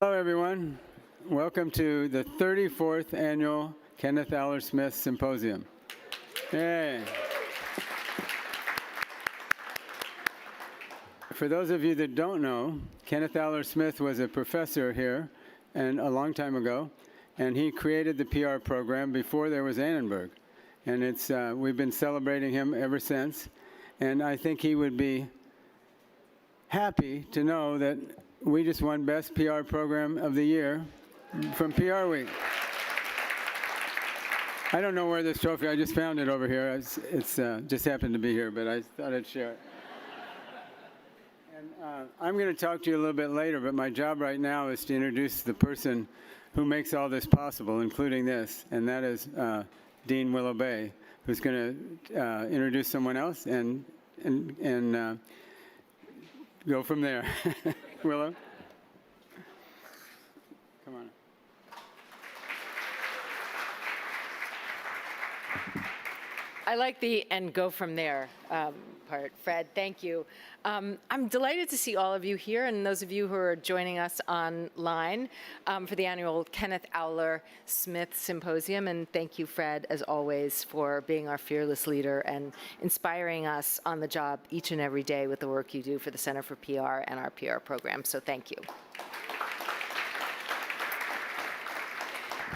Hello, everyone. Welcome to the 34th Annual Kenneth Owler Smith Symposium. Yay. For those of you that don't know, Kenneth Owler Smith was a professor here and a long time ago, and he created the PR program before there was Annenberg. And we've been celebrating him ever since. And I think he would be happy to know that we just won Best PR Program of the Year from PR Week. I don't know where this trophy, I just found it over here. It's just happened to be here, but I thought I'd share it. And I'm going to talk to you a little bit later, but my job right now is to introduce the person who makes all this possible, including this, and that is Dean Willow Bay, who's going to introduce someone else and go from there. Willow? Come on. I like the "and go from there" part. Fred, thank you. I'm delighted to see all of you here and those of you who are joining us online for the annual Kenneth Owler Smith Symposium. And thank you, Fred, as always, for being our fearless leader and inspiring us on the job each and every day with the work you do for the Center for PR and our PR program. So thank you.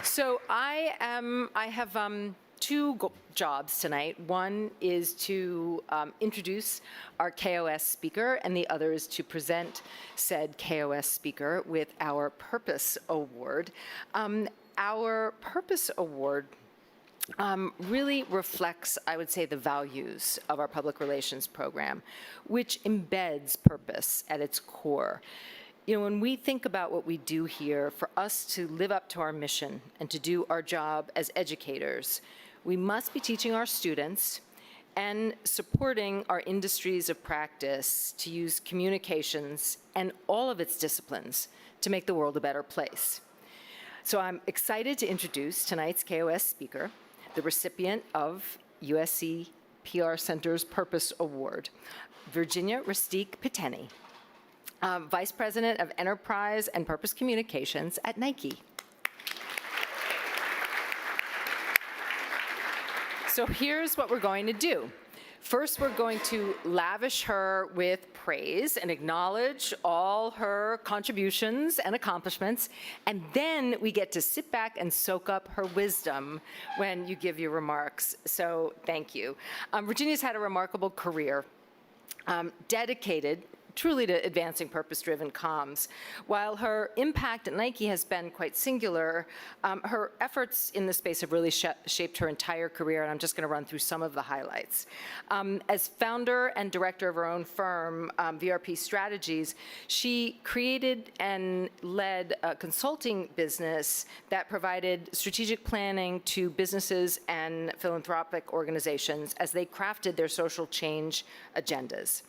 So I have two jobs tonight. One is to introduce our KOS speaker, and the other is to present said KOS speaker with our Purpose Award. Our Purpose Award really reflects, I would say, the values of our public relations program, which embeds purpose at its core. You know, when we think about what we do here, for us to live up to our mission and to do our job as educators, we must be teaching our students and supporting our industries of practice to use communications and all of its disciplines to make the world a better place. So I'm excited to introduce tonight's KOS speaker, the recipient of USC PR Center's Purpose Award, Virginia Rustique-Petteni, Vice President of Enterprise and Purpose Communications at Nike. So here's what we're going to do. First, we're going to lavish her with praise and acknowledge all her contributions and accomplishments, and then we get to sit back and soak up her wisdom when you give your remarks. So thank you. Virginia's had a remarkable career, dedicated truly to advancing purpose-driven comms. While her impact at Nike has been quite singular, her efforts in this space have really shaped her entire career, and I'm just going to run through some of the highlights. As founder and director of her own firm, VRP Strategies, she created and led a consulting business that provided strategic planning to businesses and philanthropic organizations as they crafted their social change agendas.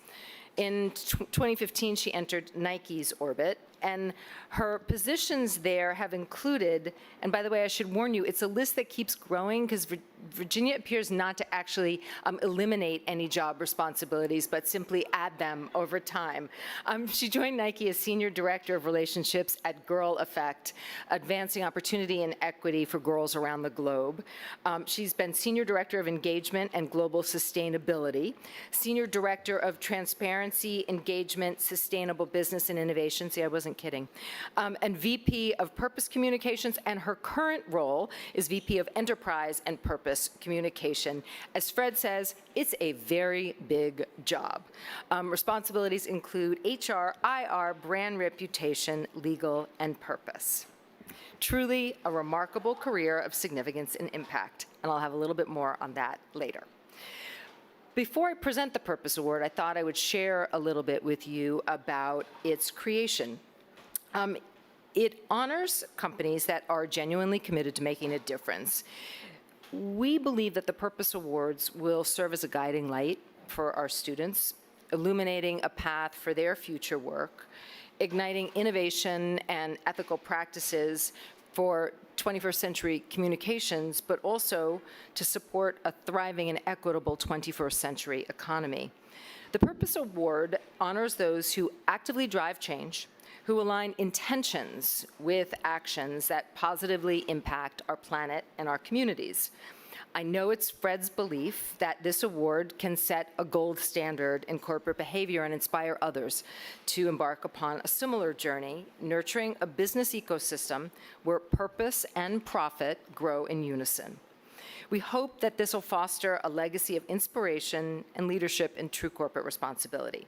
In 2015, she entered Nike's orbit, and her positions there have included, and by the way, I should warn you, it's a list that keeps growing because Virginia appears not to actually eliminate any job responsibilities, but simply add them over time. She joined Nike as Senior Director of Relationships at Girl Effect, advancing opportunity and equity for girls around the globe. She's been Senior Director of Engagement and Global Sustainability, Senior Director of Transparency, Engagement, Sustainable Business and Innovation. See, I wasn't kidding. And VP of Purpose Communications, and her current role is VP of Enterprise and Purpose Communication. As Fred says, it's a very big job. Responsibilities include HR, IR, brand reputation, legal, and purpose. Truly a remarkable career of significance and impact, and I'll have a little bit more on that later. Before I present the Purpose Award, I thought I would share a little bit with you about its creation. It honors companies that are genuinely committed to making a difference. We believe that the Purpose Awards will serve as a guiding light for our students, illuminating a path for their future work, igniting innovation and ethical practices for 21st century communications, but also to support a thriving and equitable 21st century economy. The Purpose Award honors those who actively drive change, who align intentions with actions that positively impact our planet and our communities. I know it's Fred's belief that this award can set a gold standard in corporate behavior and inspire others to embark upon a similar journey, nurturing a business ecosystem where purpose and profit grow in unison. We hope that this will foster a legacy of inspiration and leadership in true corporate responsibility.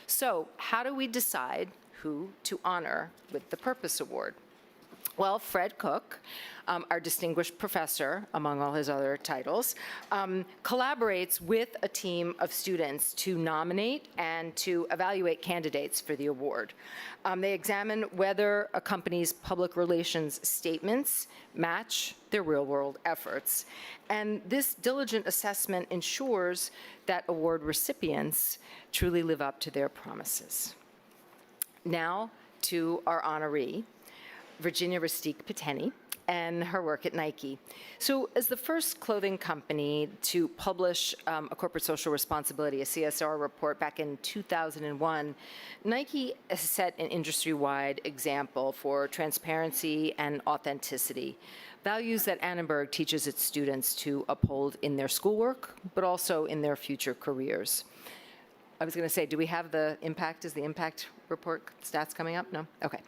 So, how do we decide who to honor with the Purpose Award? Well, Fred Cook, our distinguished professor, among all his other titles, collaborates with a team of students to nominate and to evaluate candidates for the award. They examine whether a company's public relations statements match their real-world efforts. And this diligent assessment ensures that award recipients truly live up to their promises. Now to our honoree, Virginia Rustique-Petteni, and her work at Nike. So as the first clothing company to publish a corporate social responsibility, a CSR report back in 2001, Nike has set an industry-wide example for transparency and authenticity, values that Annenberg teaches its students to uphold in their schoolwork, but also in their future careers. I was going to say, do we have the impact? Is the impact report stats coming up? No? Okay.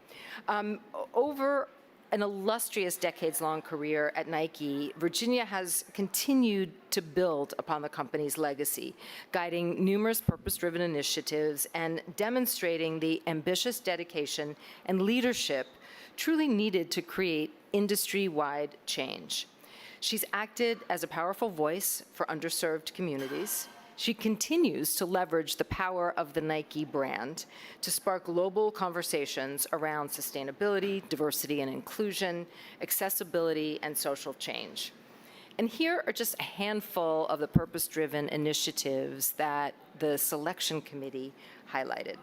Over an illustrious decades-long career at Nike, Virginia has continued to build upon the company's legacy, guiding numerous purpose-driven initiatives and demonstrating the ambitious dedication and leadership truly needed to create industry-wide change. She's acted as a powerful voice for underserved communities. She continues to leverage the power of the Nike brand to spark global conversations around sustainability, diversity and inclusion, accessibility, and social change. And here are just a handful of the purpose-driven initiatives that the selection committee highlighted.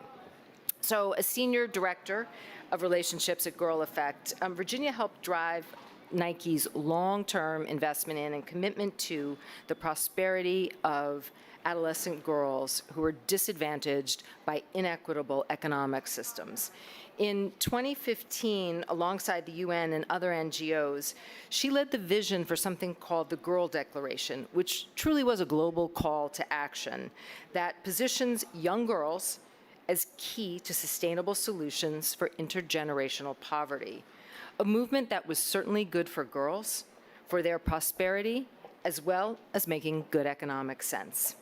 So, as senior director of relationships at Girl Effect, Virginia helped drive Nike's long-term investment in and commitment to the prosperity of adolescent girls who are disadvantaged by inequitable economic systems. In 2015, alongside the UN and other NGOs, she led the vision for something called the Girl Declaration, which truly was a global call to action that positions young girls as key to sustainable solutions for intergenerational poverty. A movement that was certainly good for girls, for their prosperity, as well as making good economic sense.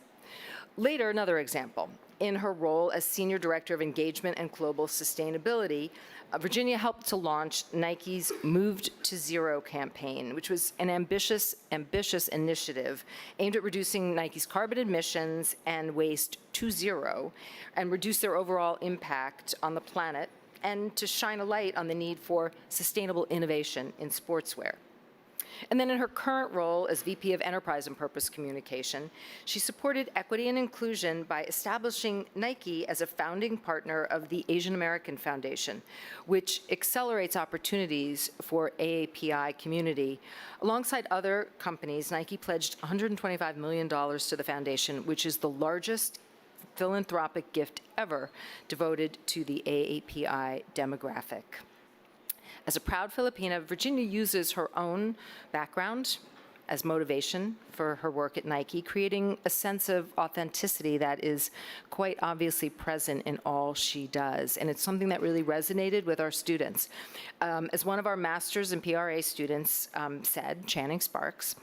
Later, another example. In her role as Senior Director of Engagement and Global Sustainability, Virginia helped to launch Nike's Moved to Zero campaign, which was an ambitious initiative aimed at reducing Nike's carbon emissions and waste to zero and reduce their overall impact on the planet, and to shine a light on the need for sustainable innovation in sportswear. And then in her current role as VP of Enterprise and Purpose Communication, she supported equity and inclusion by establishing Nike as a founding partner of the Asian American Foundation, which accelerates opportunities for AAPI community. Alongside other companies, Nike pledged $125 million to the foundation, which is the largest philanthropic gift ever devoted to the AAPI demographic. As a proud Filipina, Virginia uses her own background as motivation for her work at Nike, creating a sense of authenticity that is quite obviously present in all she does. And it's something that really resonated with our students. As one of our master's and PRA students said, Channing Sparks,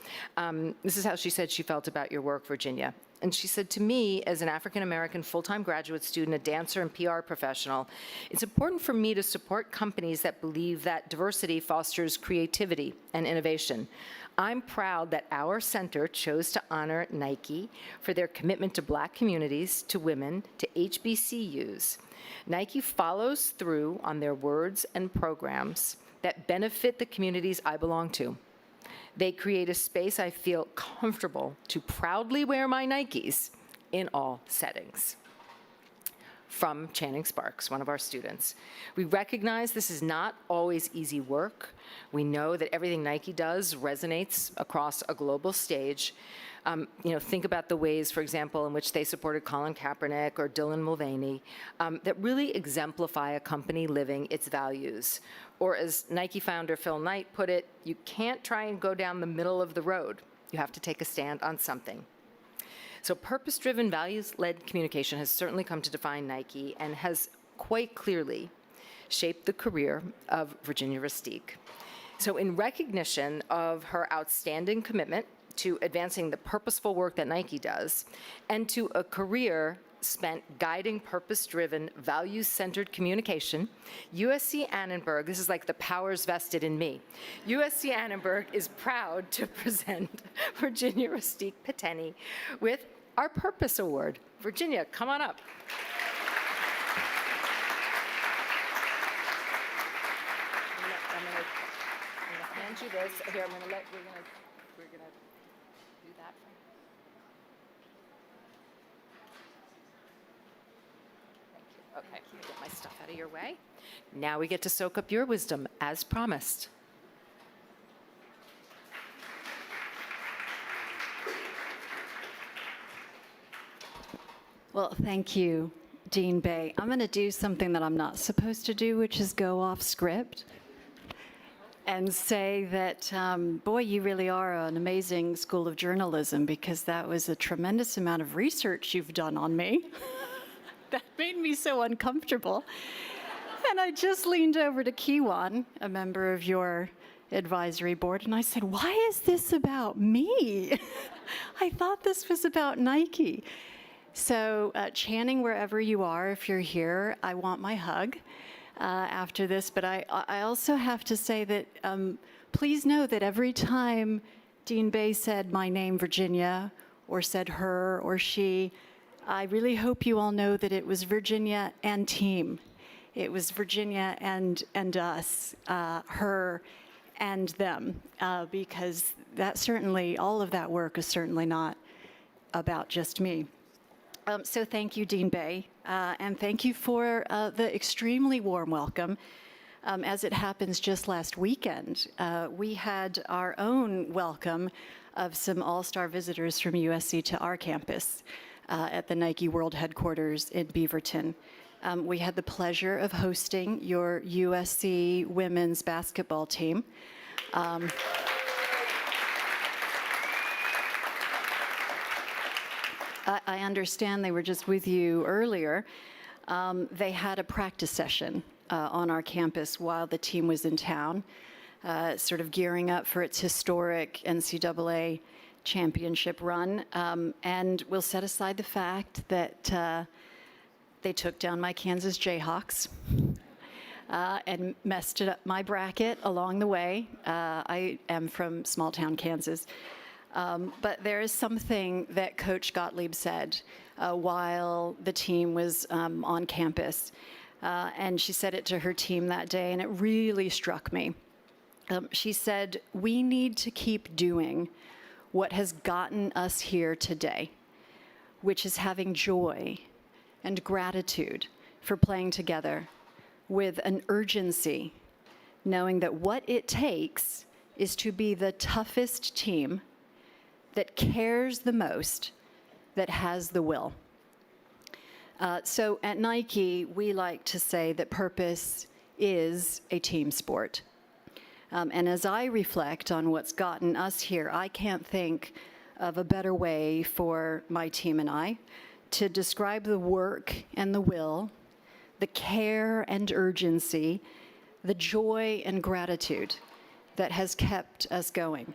this is how she said she felt about your work, Virginia. And she said, to me, as an African-American full-time graduate student, a dancer and PR professional, it's important for me to support companies that believe that diversity fosters creativity and innovation. I'm proud that our center chose to honor Nike for their commitment to Black communities, to women, to HBCUs. Nike follows through on their words and programs that benefit the communities I belong to. They create a space I feel comfortable to proudly wear my Nikes in all settings. from Channing Sparks, one of our students. We recognize this is not always easy work. We know that everything Nike does resonates across a global stage. Think about the ways, for example, in which they supported Colin Kaepernick or Dylan Mulvaney that really exemplify a company living its values. Or as Nike founder Phil Knight put it, you can't try and go down the middle of the road. You have to take a stand on something. So purpose-driven, values-led communication has certainly come to define Nike and has quite clearly shaped the career of Virginia Rustique. So in recognition of her outstanding commitment to advancing the purposeful work that Nike does, and to a career spent guiding purpose-driven, values-centered communication, USC Annenberg, this is like the powers vested in me, USC Annenberg is proud to present Virginia Rustique-Petteni with our Purpose Award. Virginia, come on up. I'm gonna hand you this. Here, we're gonna do that for you. Thank you. Okay, get my stuff out of your way. Now we get to soak up your wisdom, as promised. Well, thank you, Dean Bay. I'm going to do something that I'm not supposed to do, which is go off script and say that, boy, you really are an amazing school of journalism, because that was a tremendous amount of research you've done on me. That made me so uncomfortable. And I just leaned over to Kiwan, a member of your advisory board, and I said, why is this about me? I thought this was about Nike. So Channing, wherever you are, if you're here, I want my hug after this. But I also have to say that please know that every time Dean Bay said my name, Virginia, or said her or she, I really hope you all know that it was Virginia and team. It was Virginia and us, her and them, because that certainly, all of that work is certainly not about just me. So thank you, Dean Bay, and thank you for the extremely warm welcome. As it happens, just last weekend, we had our own welcome of some all-star visitors from USC to our campus at the Nike World Headquarters in Beaverton. We had the pleasure of hosting your USC women's basketball team. I understand they were just with you earlier. They had a practice session on our campus while the team was in town, sort of gearing up for its historic NCAA championship run. And we'll set aside the fact that they took down my Kansas Jayhawks and messed it up my bracket along the way. I am from small town Kansas. But there is something that Coach Gottlieb said while the team was on campus. And she said it to her team that day, and it really struck me. She said, we need to keep doing what has gotten us here today, which is having joy and gratitude for playing together with an urgency, knowing that what it takes is to be the toughest team that cares the most, that has the will. So at Nike, we like to say that purpose is a team sport. And as I reflect on what's gotten us here, I can't think of a better way for my team and I to describe the work and the will, the care and urgency, the joy and gratitude that has kept us going.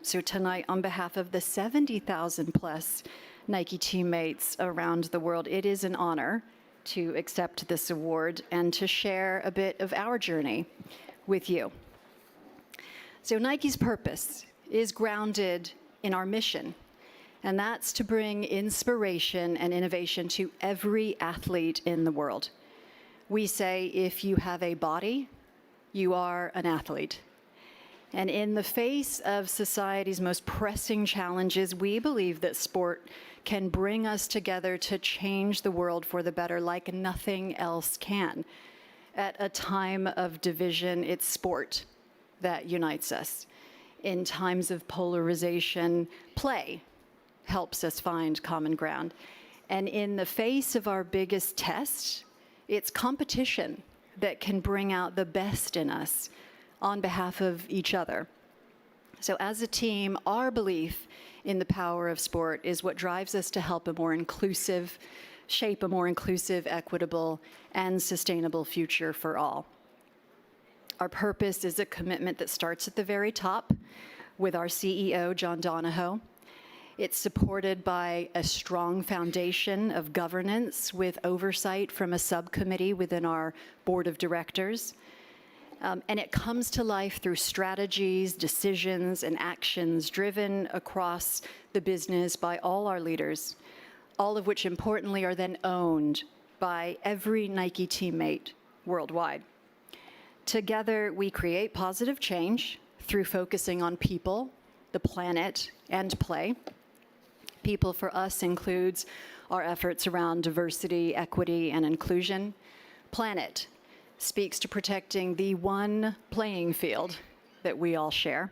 So tonight, on behalf of the 70,000 plus Nike teammates around the world, it is an honor to accept this award and to share a bit of our journey with you. So Nike's purpose is grounded in our mission, and that's to bring inspiration and innovation to every athlete in the world. We say if you have a body, you are an athlete. And in the face of society's most pressing challenges, we believe that sport can bring us together to change the world for the better like nothing else can. At a time of division, it's sport that unites us. In times of polarization, play helps us find common ground. And in the face of our biggest test, it's competition that can bring out the best in us on behalf of each other. So as a team, our belief in the power of sport is what drives us to help shape a more inclusive, equitable, and sustainable future for all. Our purpose is a commitment that starts at the very top with our CEO, John Donahoe. It's supported by a strong foundation of governance with oversight from a subcommittee within our board of directors. And it comes to life through strategies, decisions, and actions driven across the business by all our leaders, all of which importantly are then owned by every Nike teammate worldwide. Together, we create positive change through focusing on people, the planet, and play. People for us includes our efforts around diversity, equity, and inclusion. Planet speaks to protecting the one playing field that we all share.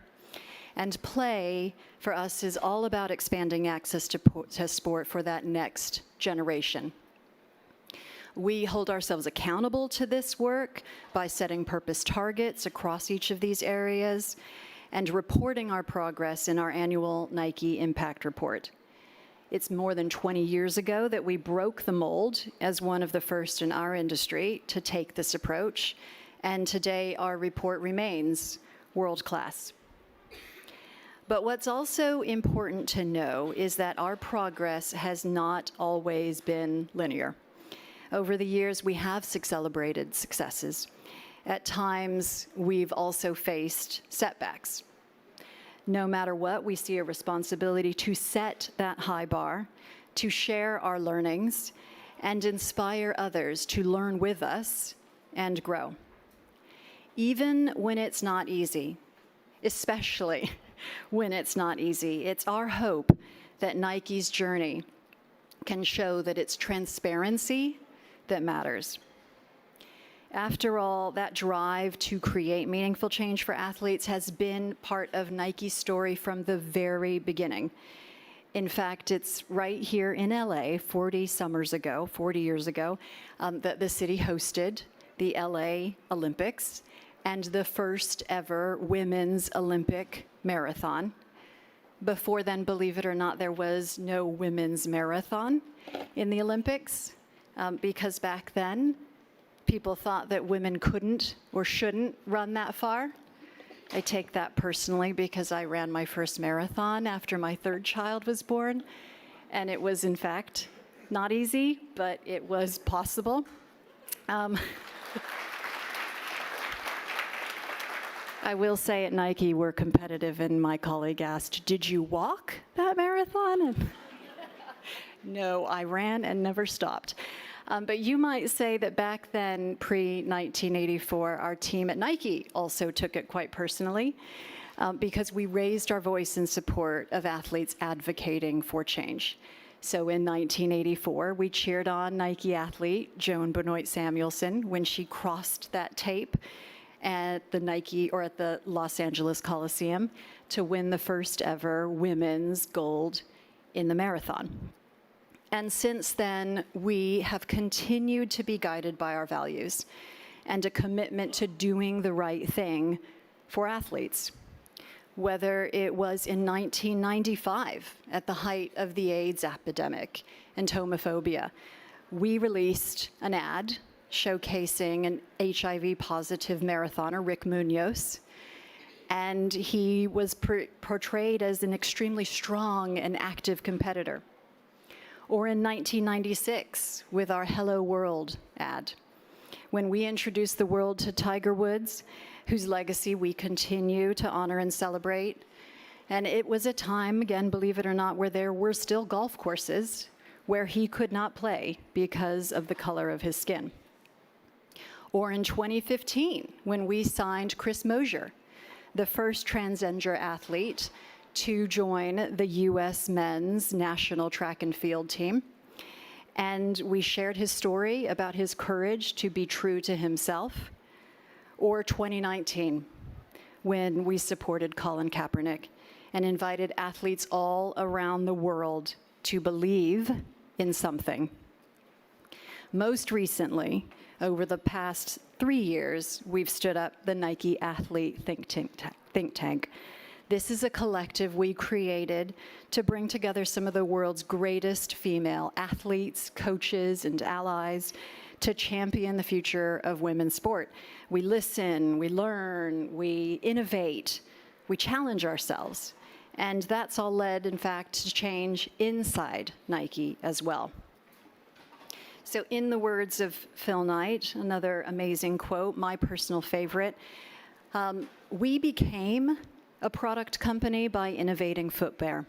And play, for us, is all about expanding access to sport for that next generation. We hold ourselves accountable to this work by setting purpose targets across each of these areas and reporting our progress in our annual Nike Impact Report. It's more than 20 years ago that we broke the mold as one of the first in our industry to take this approach, and today our report remains world-class. But what's also important to know is that our progress has not always been linear. Over the years, we have celebrated successes. At times, we've also faced setbacks. No matter what, we see a responsibility to set that high bar, to share our learnings, and inspire others to learn with us and grow. Even when it's not easy, especially when it's not easy, it's our hope that Nike's journey can show that it's transparency that matters. After all, that drive to create meaningful change for athletes has been part of Nike's story from the very beginning. In fact, it's right here in LA 40 years ago, that the city hosted the LA Olympics and the first ever women's Olympic marathon. Before then, believe it or not, there was no women's marathon in the Olympics, because back then, people thought that women couldn't or shouldn't run that far. I take that personally because I ran my first marathon after my third child was born, and it was, in fact, not easy, but it was possible. I will say at Nike, we're competitive, and my colleague asked, "Did you walk that marathon?" And no, I ran and never stopped. But you might say that back then, pre-1984, our team at Nike also took it quite personally because we raised our voice in support of athletes advocating for change. So in 1984, we cheered on Nike athlete Joan Benoit Samuelson when she crossed that tape at the Los Angeles Coliseum to win the first ever women's gold in the marathon. And since then, we have continued to be guided by our values and a commitment to doing the right thing for athletes. Whether it was in 1995, at the height of the AIDS epidemic and homophobia, we released an ad showcasing an HIV-positive marathoner, Rick Munoz, and he was portrayed as an extremely strong and active competitor. Or in 1996, with our Hello World ad, when we introduced the world to Tiger Woods, whose legacy we continue to honor and celebrate. And it was a time, again, believe it or not, where there were still golf courses where he could not play because of the color of his skin. Or in 2015, when we signed Chris Mosier, the first transgender athlete to join the U.S. men's national track and field team. And we shared his story about his courage to be true to himself. Or 2019, when we supported Colin Kaepernick and invited athletes all around the world to believe in something. Most recently, over the past 3 years, we've stood up the Nike Athlete Think Tank. This is a collective we created to bring together some of the world's greatest female athletes, coaches, and allies to champion the future of women's sport. We listen, we learn, we innovate, we challenge ourselves. And that's all led, in fact, to change inside Nike as well. So in the words of Phil Knight, another amazing quote, my personal favorite, we became a product company by innovating footwear,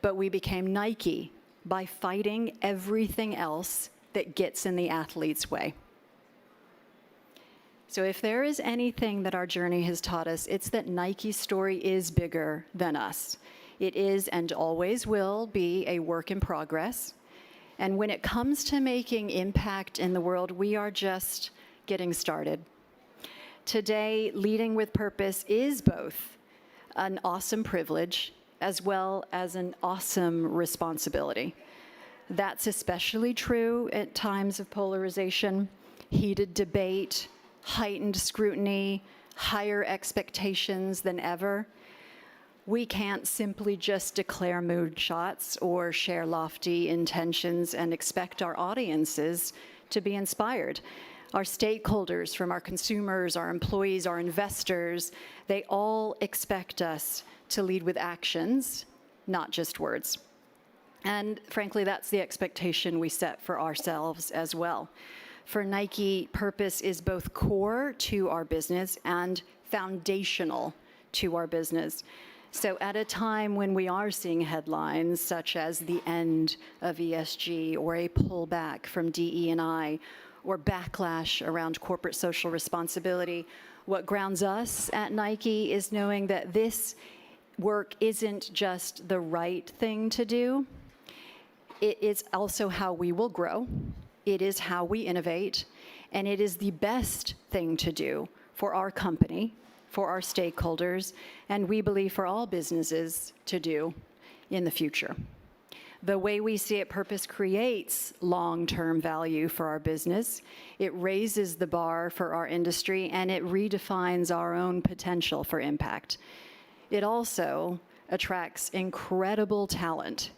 but we became Nike by fighting everything else that gets in the athlete's way. So if there is anything that our journey has taught us, it's that Nike's story is bigger than us. It is and always will be a work in progress. And when it comes to making impact in the world, we are just getting started. Today, leading with purpose is both an awesome privilege as well as an awesome responsibility. That's especially true at times of polarization, heated debate, heightened scrutiny, higher expectations than ever. We can't simply just declare mood shots or share lofty intentions and expect our audiences to be inspired. Our stakeholders, from our consumers, our employees, our investors, they all expect us to lead with actions, not just words. And frankly, that's the expectation we set for ourselves as well. For Nike, purpose is both core to our business and foundational to our business. So at a time when we are seeing headlines such as the end of ESG or a pullback from DE&I or backlash around corporate social responsibility, what grounds us at Nike is knowing that this work isn't just the right thing to do. It is also how we will grow. It is how we innovate. And it is the best thing to do for our company, for our stakeholders, and we believe for all businesses to do in the future. The way we see it, purpose creates long-term value for our business. It raises the bar for our industry, and it redefines our own potential for impact. It also attracts incredible talent,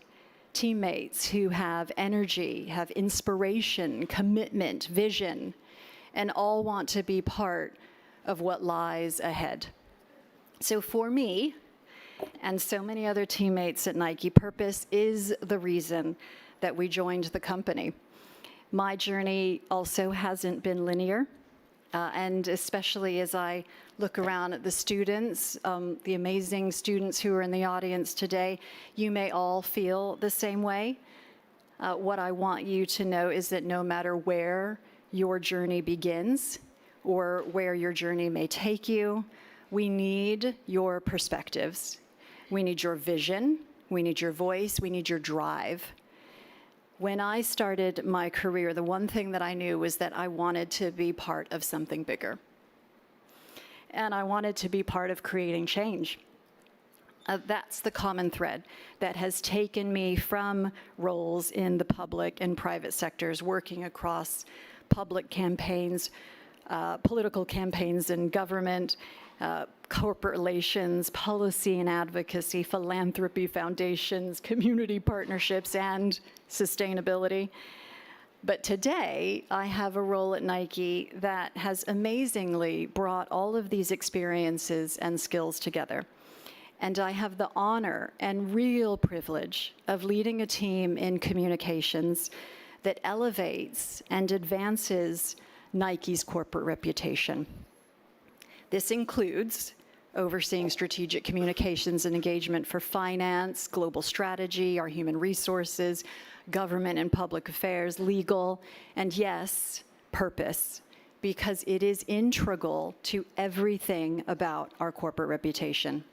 teammates who have energy, have inspiration, commitment, vision, and all want to be part of what lies ahead. So for me, and so many other teammates at Nike, purpose is the reason that we joined the company. My journey also hasn't been linear, and especially as I look around at the students, the amazing students who are in the audience today, you may all feel the same way. What I want you to know is that no matter where your journey begins or where your journey may take you, we need your perspectives. We need your vision, we need your voice, we need your drive. When I started my career, the one thing that I knew was that I wanted to be part of something bigger. And I wanted to be part of creating change. That's the common thread that has taken me from roles in the public and private sectors, working across public campaigns, political campaigns in government, corporate relations, policy and advocacy, philanthropy, foundations, community partnerships, and sustainability. But today, I have a role at Nike that has amazingly brought all of these experiences and skills together. And I have the honor and real privilege of leading a team in communications that elevates and advances Nike's corporate reputation. This includes overseeing strategic communications and engagement for finance, global strategy, our human resources, government and public affairs, legal, and yes, purpose, because it is integral to everything about our corporate reputation.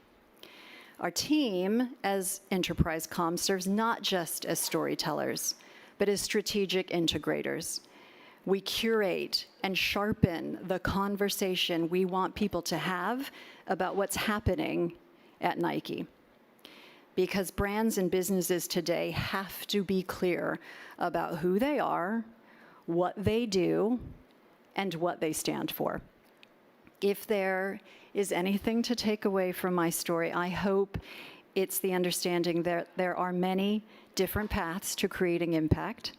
Our team as Enterprise Comm serves not just as storytellers, but as strategic integrators. We curate and sharpen the conversation we want people to have about what's happening at Nike. Because brands and businesses today have to be clear about who they are, what they do, and what they stand for. If there is anything to take away from my story, I hope it's the understanding that there are many different paths to creating impact,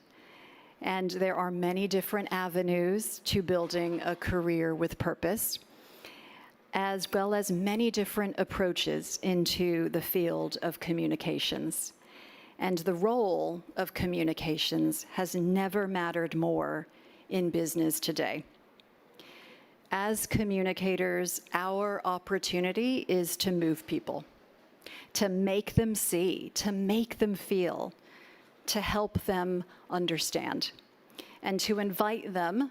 and there are many different avenues to building a career with purpose, as well as many different approaches into the field of communications. And the role of communications has never mattered more in business today. As communicators, our opportunity is to move people, to make them see, to make them feel, to help them understand, and to invite them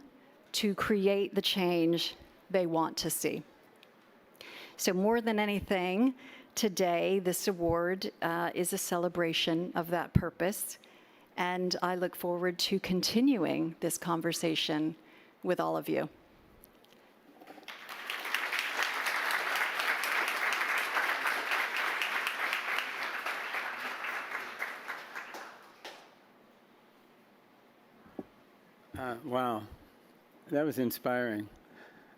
to create the change they want to see. So more than anything, today, this award is a celebration of that purpose, and I look forward to continuing this conversation with all of you. Wow, that was inspiring.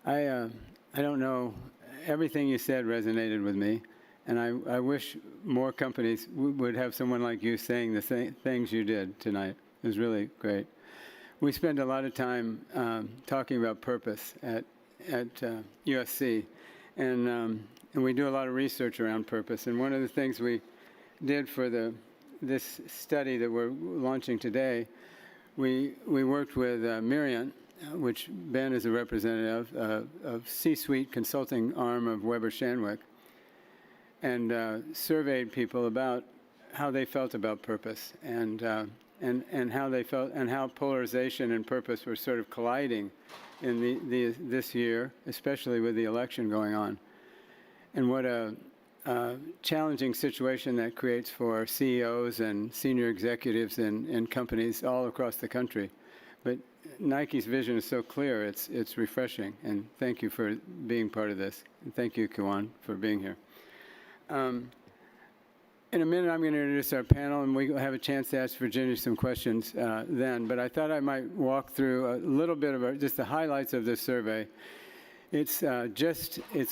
I don't know, everything you said resonated with me, and I wish more companies would have someone like you saying the same things you did tonight. It was really great. We spend a lot of time talking about purpose at USC, and we do a lot of research around purpose. And one of the things we did for this study that we're launching today, we worked with Miriam, which Ben is a representative of C-suite consulting arm of Weber Shandwick, and surveyed people about how they felt about purpose and how they felt and how polarization and purpose were sort of colliding in this year, especially with the election going on, and what a challenging situation that creates for CEOs and senior executives in companies all across the country. But Nike's vision is so clear, it's refreshing, and thank you for being part of this. And thank you, Kiwan, for being here. In a minute, I'm going to introduce our panel, and we'll have a chance to ask Virginia some questions then. But I thought I might walk through a little bit of just the highlights of this survey. It's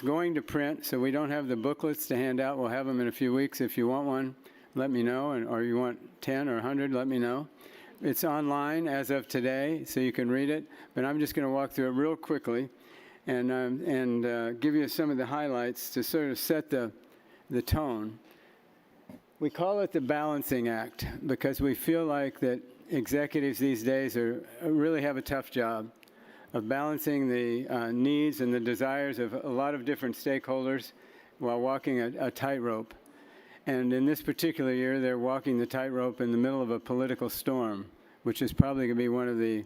going to print, so we don't have the booklets to hand out. We'll have them in a few weeks. If you want one, let me know, or you want 10 or 100, let me know. It's online as of today, so you can read it. But I'm just going to walk through it real quickly and give you some of the highlights to sort of set the tone. We call it the balancing act because we feel like that executives these days really have a tough job of balancing the needs and the desires of a lot of different stakeholders while walking a tightrope. And in this particular year, they're walking the tightrope in the middle of a political storm, which is probably going to be one of the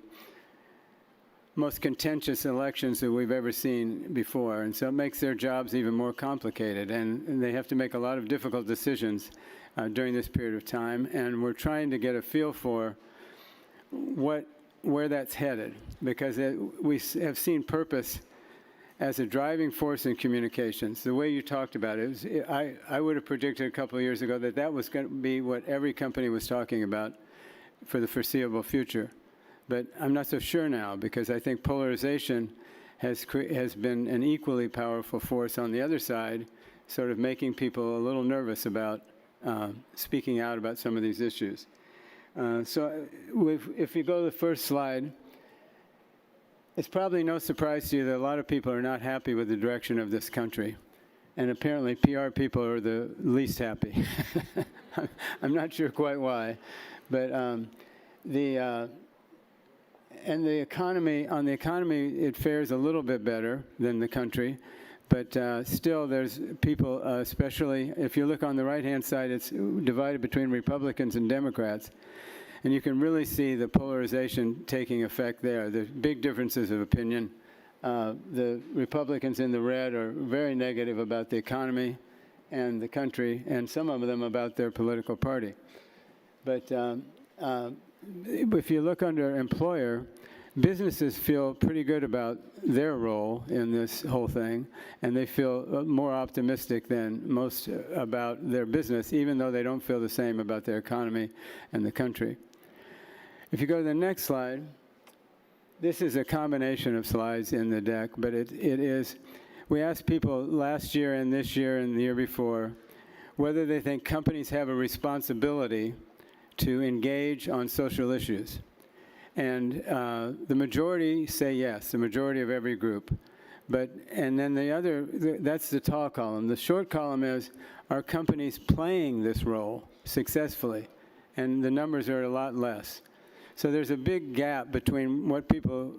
most contentious elections that we've ever seen before. And so it makes their jobs even more complicated. And they have to make a lot of difficult decisions during this period of time. And we're trying to get a feel for where that's headed, because we have seen purpose as a driving force in communications. The way you talked about it, I would have predicted a couple of years ago that was going to be what every company was talking about for the foreseeable future. But I'm not so sure now, because I think polarization has been an equally powerful force on the other side, sort of making people a little nervous about speaking out about some of these issues. So if you go to the first slide, it's probably no surprise to you that a lot of people are not happy with the direction of this country. And apparently PR people are the least happy. I'm not sure quite why. But the economy, it fares a little bit better than the country. But still, there's people, especially if you look on the right-hand side, it's divided between Republicans and Democrats. And you can really see the polarization taking effect there. There's big differences of opinion The Republicans in the red are very negative about the economy and the country, and some of them about their political party. But if you look under employer, businesses feel pretty good about their role in this whole thing, and they feel more optimistic than most about their business, even though they don't feel the same about their economy and the country. If you go to the next slide, this is a combination of slides in the deck, but it is, we asked people last year and this year and the year before whether they think companies have a responsibility to engage on social issues. And the majority say yes, the majority of every group. And then that's the tall column. The short column is, are companies playing this role successfully? And the numbers are a lot less. So there's a big gap between what people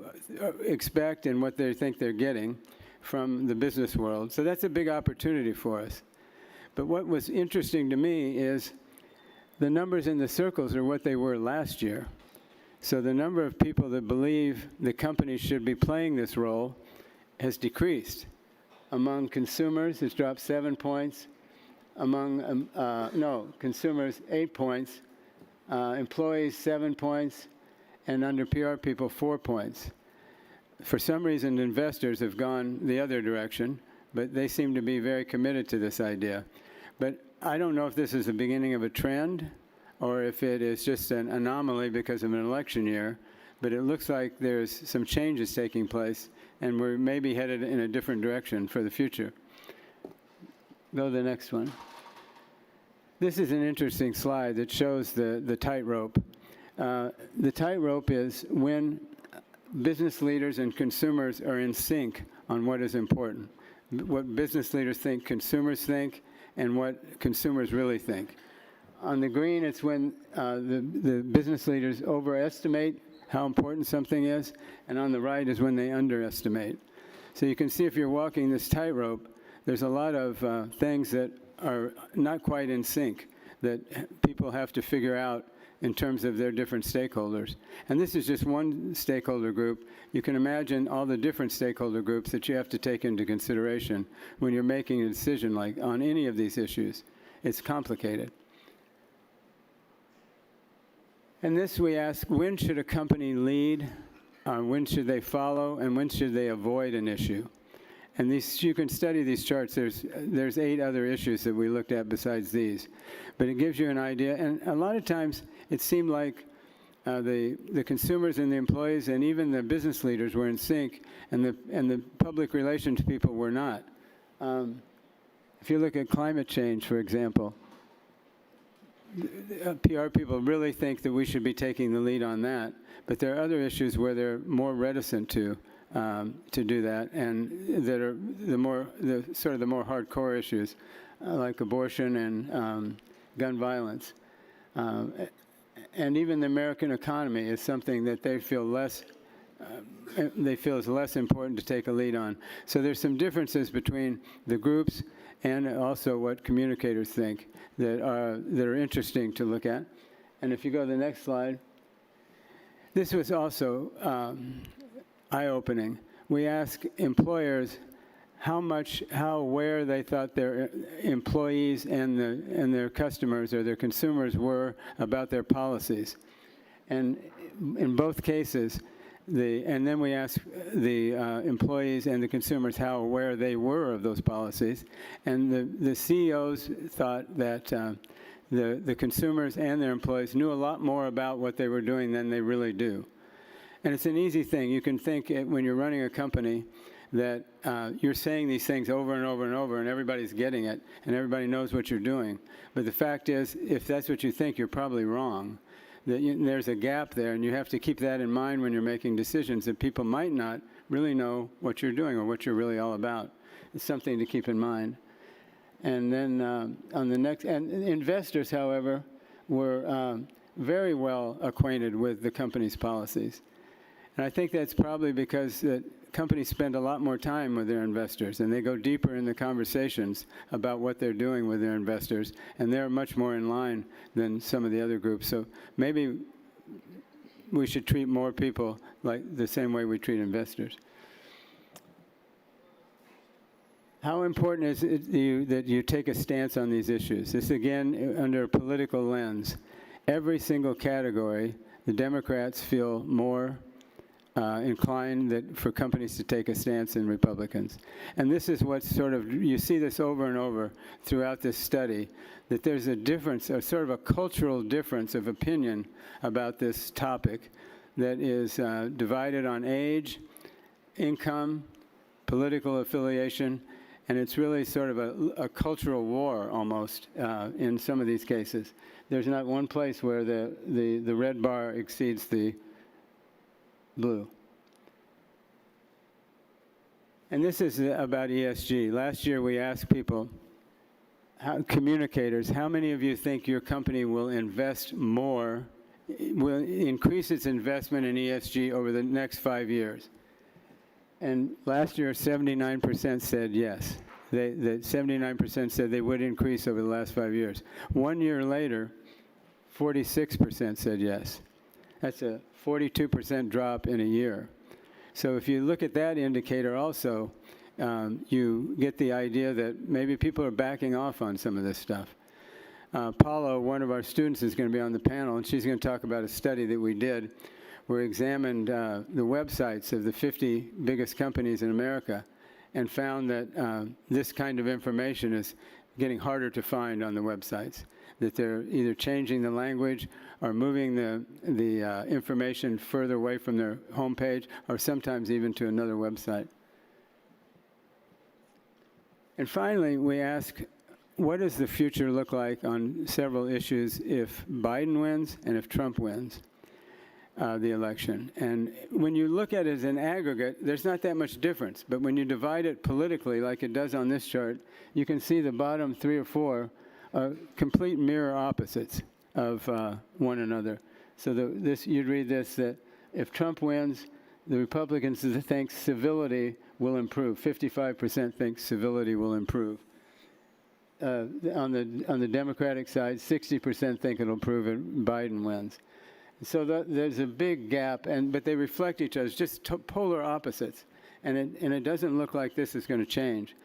expect and what they think they're getting from the business world. So that's a big opportunity for us. But what was interesting to me is the numbers in the circles are what they were last year. So the number of people that believe the companies should be playing this role has decreased. Among consumers, it's dropped 7 points. Among, consumers, 8 points. Employees, 7 points. And under PR people, 4 points. For some reason, investors have gone the other direction, but they seem to be very committed to this idea. But I don't know if this is the beginning of a trend or if it is just an anomaly because of an election year, but it looks like there's some changes taking place, and we're maybe headed in a different direction for the future. Go to the next one. This is an interesting slide that shows the tightrope. The tightrope is when business leaders and consumers are in sync on what is important, what business leaders think consumers think, and what consumers really think. On the green, it's when the business leaders overestimate how important something is, and on the right is when they underestimate. So you can see if you're walking this tightrope, there's a lot of things that are not quite in sync that people have to figure out in terms of their different stakeholders. And this is just one stakeholder group. You can imagine all the different stakeholder groups that you have to take into consideration when you're making a decision like on any of these issues. It's complicated. And this we ask, when should a company lead, when should they follow, and when should they avoid an issue? And these, you can study these charts. There's 8 other issues that we looked at besides these. But it gives you an idea. And a lot of times it seemed like the consumers and the employees and even the business leaders were in sync, and the public relations people were not. If you look at climate change, for example, PR people really think that we should be taking the lead on that, but there are other issues where they're more reticent to do that, and that are the more hardcore issues, like abortion and gun violence, and even the American economy is something that they feel is less important to take a lead on. So there's some differences between the groups and also what communicators think that are interesting to look at. And if you go to the next slide, this was also eye-opening. We asked employers how aware they thought their employees and their customers or their consumers were about their policies. And in both cases, and then we asked the employees and the consumers how aware they were of those policies. And the CEOs thought that the consumers and their employees knew a lot more about what they were doing than they really do. And it's an easy thing. You can think when you're running a company that you're saying these things over and over and over, and everybody's getting it, and everybody knows what you're doing. But the fact is, if that's what you think, you're probably wrong. There's a gap there, and you have to keep that in mind when you're making decisions, that people might not really know what you're doing or what you're really all about. It's something to keep in mind. And then on the next, and investors, however, were very well acquainted with the company's policies. And I think that's probably because companies spend a lot more time with their investors, and they go deeper in the conversations about what they're doing with their investors, and they're much more in line than some of the other groups. So maybe we should treat more people like the same way we treat investors. How important is it that you take a stance on these issues? This, again, under a political lens. Every single category, the Democrats feel more inclined for companies to take a stance than Republicans. And this is what's sort of, you see this over and over throughout this study, that there's a difference, a sort of a cultural difference of opinion about this topic that is divided on age, income, political affiliation, and it's really sort of a cultural war almost in some of these cases. There's not one place where the red bar exceeds the blue. And this is about ESG. Last year we asked people, communicators, how many of you think your company will invest more, will increase its investment in ESG over the next 5 years? And last year, 79% said yes. 79% said they would increase over the last 5 years. 1 year later, 46% said yes. That's a 42% drop in a year. So if you look at that indicator also, you get the idea that maybe people are backing off on some of this stuff. Paula, one of our students, is going to be on the panel, and she's going to talk about a study that we did. We examined the websites of the 50 biggest companies in America and found that this kind of information is getting harder to find on the websites, that they're either changing the language or moving the information further away from their homepage or sometimes even to another website. And finally, we ask, what does the future look like on several issues if Biden wins and if Trump wins the election? And when you look at it as an aggregate, there's not that much difference. But when you divide it politically, like it does on this chart, you can see the bottom 3 or 4 are complete mirror opposites of one another. So you'd read this, that if Trump wins, the Republicans think civility will improve. 55% think civility will improve. On the Democratic side, 60% think it'll improve if Biden wins. So there's a big gap, but they reflect each other. It's just polar opposites, and it doesn't look like this is going to change.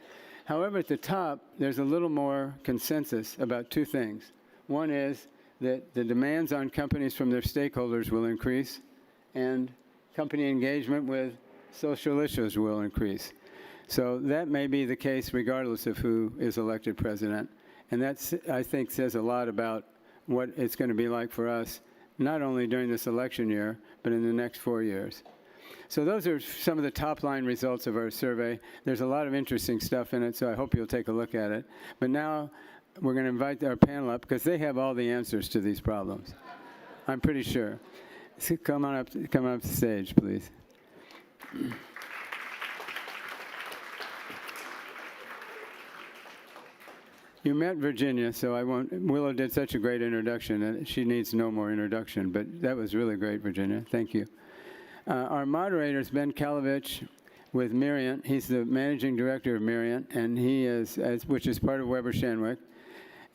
However, at the top, there's a little more consensus about 2 things. One is that the demands on companies from their stakeholders will increase, and company engagement with social issues will increase. So that may be the case regardless of who is elected president. And that, I think, says a lot about what it's going to be like for us, not only during this election year, but in the next 4 years. So those are some of the top-line results of our survey. There's a lot of interesting stuff in it, so I hope you'll take a look at it. But now we're going to invite our panel up, because they have all the answers to these problems. I'm pretty sure. So come on up to the stage, please. You met Virginia, so I won't. Willow did such a great introduction, and she needs no more introduction, but that was really great, Virginia. Thank you. Our moderator is Ben Kalovich with Miriant. He's the managing director of Miriant, and he is, which is part of Weber Shandwick.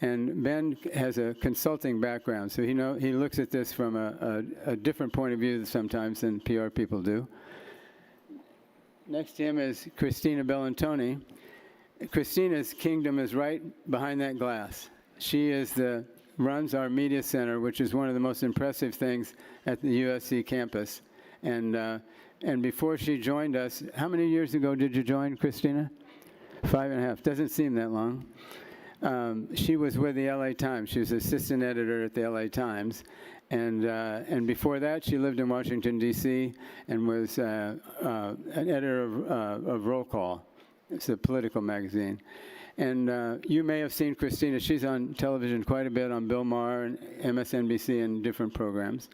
And Ben has a consulting background, so he looks at this from a different point of view sometimes than PR people do. Next to him is Christina Bellantoni. Christina's kingdom is right behind that glass. She runs our media center, which is one of the most impressive things at the USC campus. And before she joined us, how many years ago did you join, Christina? 5.5. Doesn't seem that long. She was with the LA Times. She was assistant editor at the LA Times. And before that, she lived in Washington, D.C., and was an editor of Roll Call. It's a political magazine. And you may have seen Christina. She's on television quite a bit on Bill Maher and MSNBC and different programs.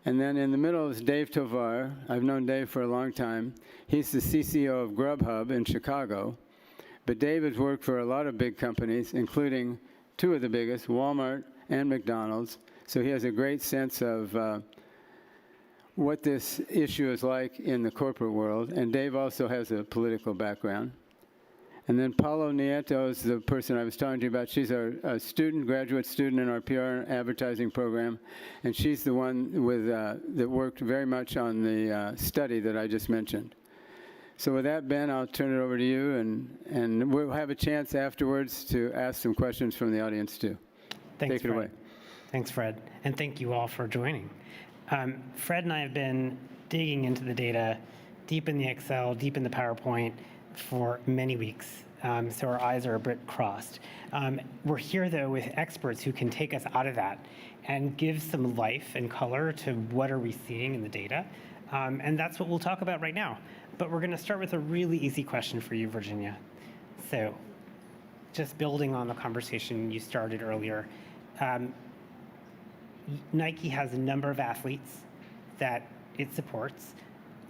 And then in the middle is Dave Tovar. I've known Dave for a long time. He's the CCO of Grubhub in Chicago. But Dave has worked for a lot of big companies, including 2 of the biggest, Walmart and McDonald's. So he has a great sense of what this issue is like in the corporate world. And Dave also has a political background. And then Paulo Nieto is the person I was talking to you about. She's our graduate student in our PR advertising program. And she's the one that worked very much on the study that I just mentioned. So with that, Ben, I'll turn it over to you, and we'll have a chance afterwards to ask some questions from the audience, too. Thanks, Take it Fred. away. Thanks, Fred. And thank you all for joining. Fred and I have been digging into the data, deep in the Excel, deep in the PowerPoint for many weeks. So our eyes are a bit crossed. We're here, though, with experts who can take us out of that and give some life and color to what are we seeing in the data. And that's what we'll talk about right now. But we're going to start with a really easy question for you, Virginia. So just building on the conversation you started earlier, Nike has a number of athletes that it supports.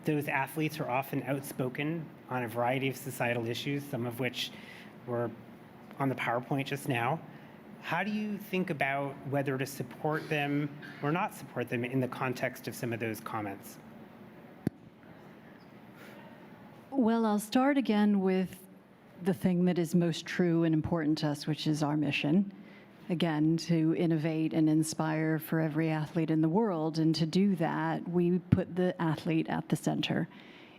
Those athletes are often outspoken on a variety of societal issues, some of which were on the PowerPoint just now. How do you think about whether to support them or not support them in the context of some of those comments? Well, I'll start again with the thing that is most true and important to us, which is our mission. Again, to innovate and inspire for every athlete in the world. And to do that, we put the athlete at the center.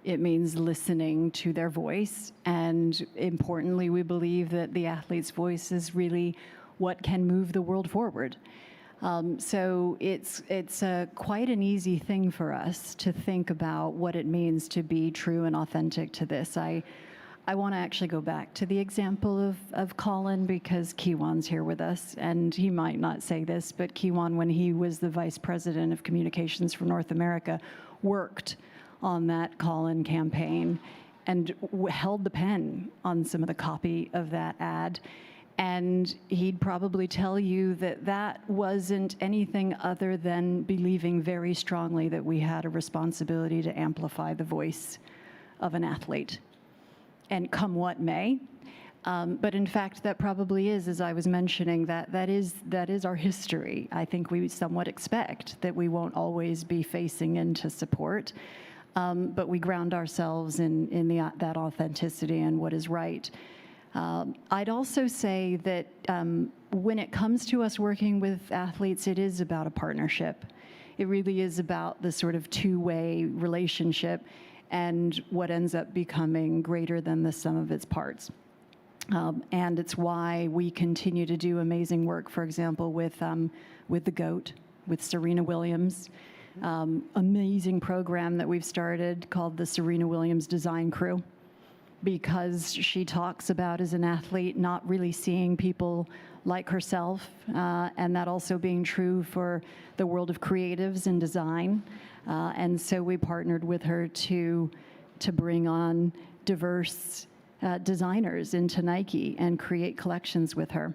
It means listening to their voice. And importantly, we believe that the athlete's voice is really what can move the world forward. So it's quite an easy thing for us to think about what it means to be true and authentic to this. I want to actually go back to the example of Golin, because Kiwan's here with us, and he might not say this, but Kiwan, when he was the vice president of communications for North America, worked on that Golin campaign and held the pen on some of the copy of that ad. And he'd probably tell you that that wasn't anything other than believing very strongly that we had a responsibility to amplify the voice of an athlete. And come what may. But in fact, that probably is, as I was mentioning, that is our history. I think we somewhat expect that we won't always be facing into support, but we ground ourselves in that authenticity and what is right. I'd also say that when it comes to us working with athletes, it is about a partnership. It really is about the sort of two-way relationship and what ends up becoming greater than the sum of its parts. And it's why we continue to do amazing work, for example, with the GOAT, with Serena Williams. Amazing program that we've started called the Serena Williams Design Crew, because she talks about, as an athlete, not really seeing people like herself, and that also being true for the world of creatives and design. And so we partnered with her to bring on diverse designers into Nike and create collections with her.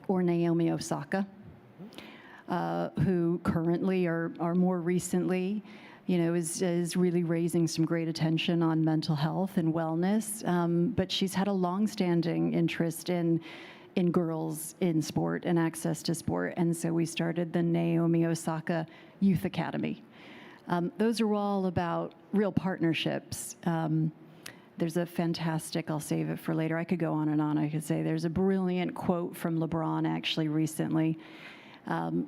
Or Naomi Osaka, who currently, or more recently, is really raising some great attention on mental health and wellness. But she's had a longstanding interest in girls in sport and access to sport. And so we started the Naomi Osaka Youth Academy. Those are all about real partnerships. There's a fantastic, I'll save it for later. I could go on and on. I could say there's a brilliant quote from LeBron actually recently,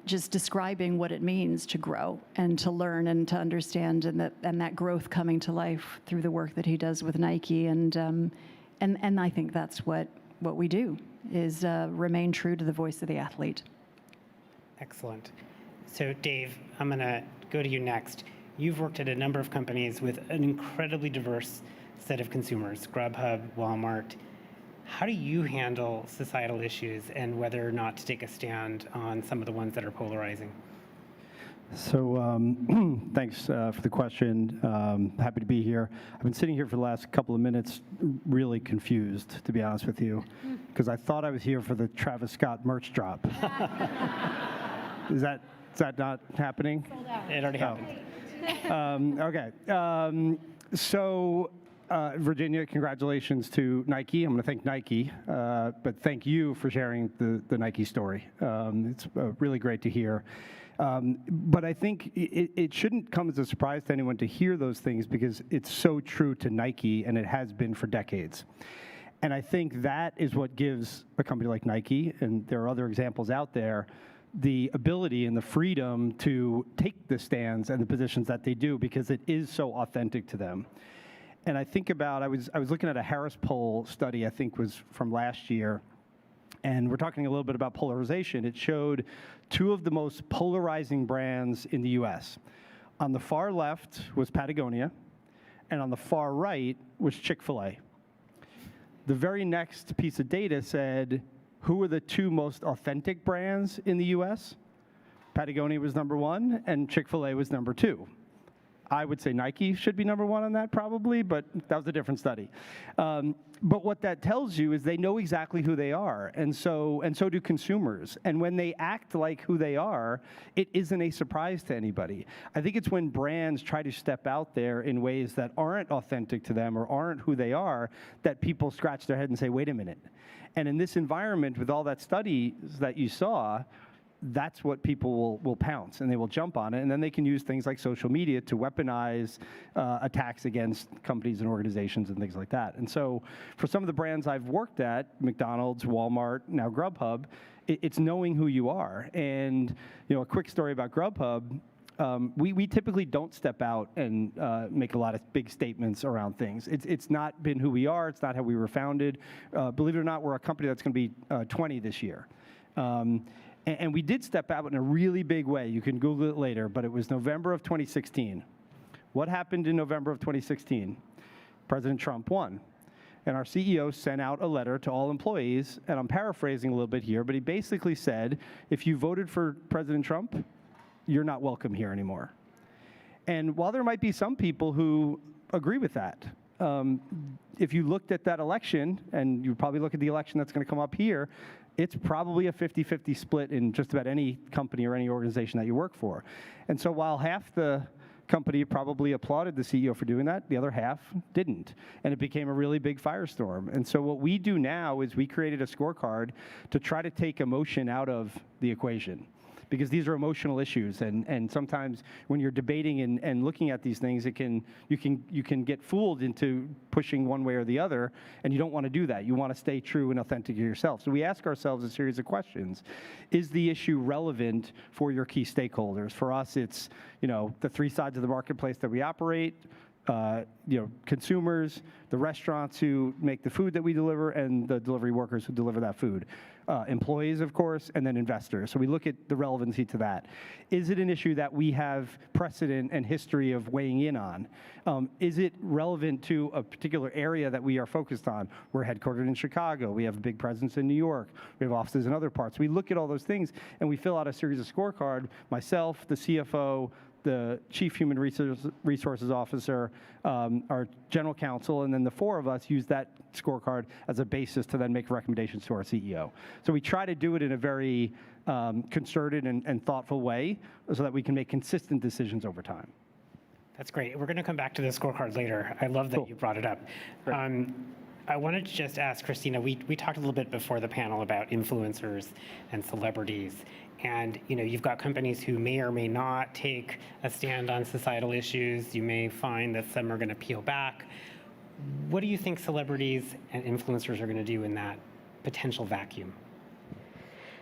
just describing what it means to grow and to learn and to understand, and that growth coming to life through the work that he does with Nike. And I think that's what we do, is remain true to the voice of the athlete. Excellent. So Dave, I'm going to go to you next. You've worked at a number of companies with an incredibly diverse set of consumers, Grubhub, Walmart. How do you handle societal issues and whether or not to take a stand on some of the ones that are polarizing? So thanks for the question. Happy to be here. I've been sitting here for the last couple of minutes really confused, to be honest with you, because I thought I was here for the Travis Scott merch drop. Is that not happening? Sold out. It already happened. Okay. So Virginia, congratulations to Nike. I'm going to thank Nike, but thank you for sharing the Nike story. It's really great to hear. But I think it shouldn't come as a surprise to anyone to hear those things, because it's so true to Nike, and it has been for decades. And I think that is what gives a company like Nike, and there are other examples out there, the ability and the freedom to take the stands and the positions that they do, because it is so authentic to them. And I think about, I was looking at a Harris poll study, I think was from last year, and we're talking a little bit about polarization. It showed two of the most polarizing brands in the US. On the far left was Patagonia, and on the far right was Chick-fil-A. The very next piece of data said, who are the two most authentic brands in the US? Patagonia was number one, and Chick-fil-A was number two. I would say Nike should be number one on that probably, but that was a different study. But what that tells you is they know exactly who they are, and so do consumers. And when they act like who they are, it isn't a surprise to anybody. I think it's when brands try to step out there in ways that aren't authentic to them or aren't who they are that people scratch their head and say, wait a minute. And in this environment with all that studies that you saw, that's what people will pounce, and they will jump on it, and then they can use things like social media to weaponize attacks against companies and organizations and things like that. And so for some of the brands I've worked at, McDonald's, Walmart, now Grubhub, it's knowing who you are. And a quick story about Grubhub, we typically don't step out and make a lot of big statements around things. It's not been who we are. It's not how we were founded. Believe it or not, we're a company that's going to be 20 this year. And we did step out in a really big way. You can Google it later, but it was November of 2016. What happened in November of 2016? President Trump won. And our CEO sent out a letter to all employees, and I'm paraphrasing a little bit here, but he basically said, if you voted for President Trump, you're not welcome here anymore. And while there might be some people who agree with that, if you looked at that election, and you probably look at the election that's going to come up here, it's probably a 50-50 split in just about any company or any organization that you work for. And so while half the company probably applauded the CEO for doing that, the other half didn't. And it became a really big firestorm. And so what we do now is we created a scorecard to try to take emotion out of the equation, because these are emotional issues, and sometimes when you're debating and looking at these things, you can get fooled into pushing one way or the other, and you don't want to do that. You want to stay true and authentic to yourself. So we ask ourselves a series of questions. Is the issue relevant for your key stakeholders? For us, it's the three sides of the marketplace that we operate. Consumers, the restaurants who make the food that we deliver, and the delivery workers who deliver that food. Employees, of course, and then investors. So we look at the relevancy to that. Is it an issue that we have precedent and history of weighing in on? Is it relevant to a particular area that we are focused on? We're headquartered in Chicago. We have a big presence in New York. We have offices in other parts. We look at all those things, and we fill out a series of scorecard. Myself, the CFO, the Chief Human Resources Officer, our General Counsel, and then the four of us use that scorecard as a basis to then make recommendations to our CEO. So we try to do it in a very concerted and thoughtful way so that we can make consistent decisions over time. That's great. We're going to come back to the scorecard later. I love that you brought it up. I wanted to just ask Christina, we talked a little bit before the panel about influencers and celebrities. And you've got companies who may or may not take a stand on societal issues. You may find that some are going to peel back. What do you think celebrities and influencers are going to do in that potential vacuum?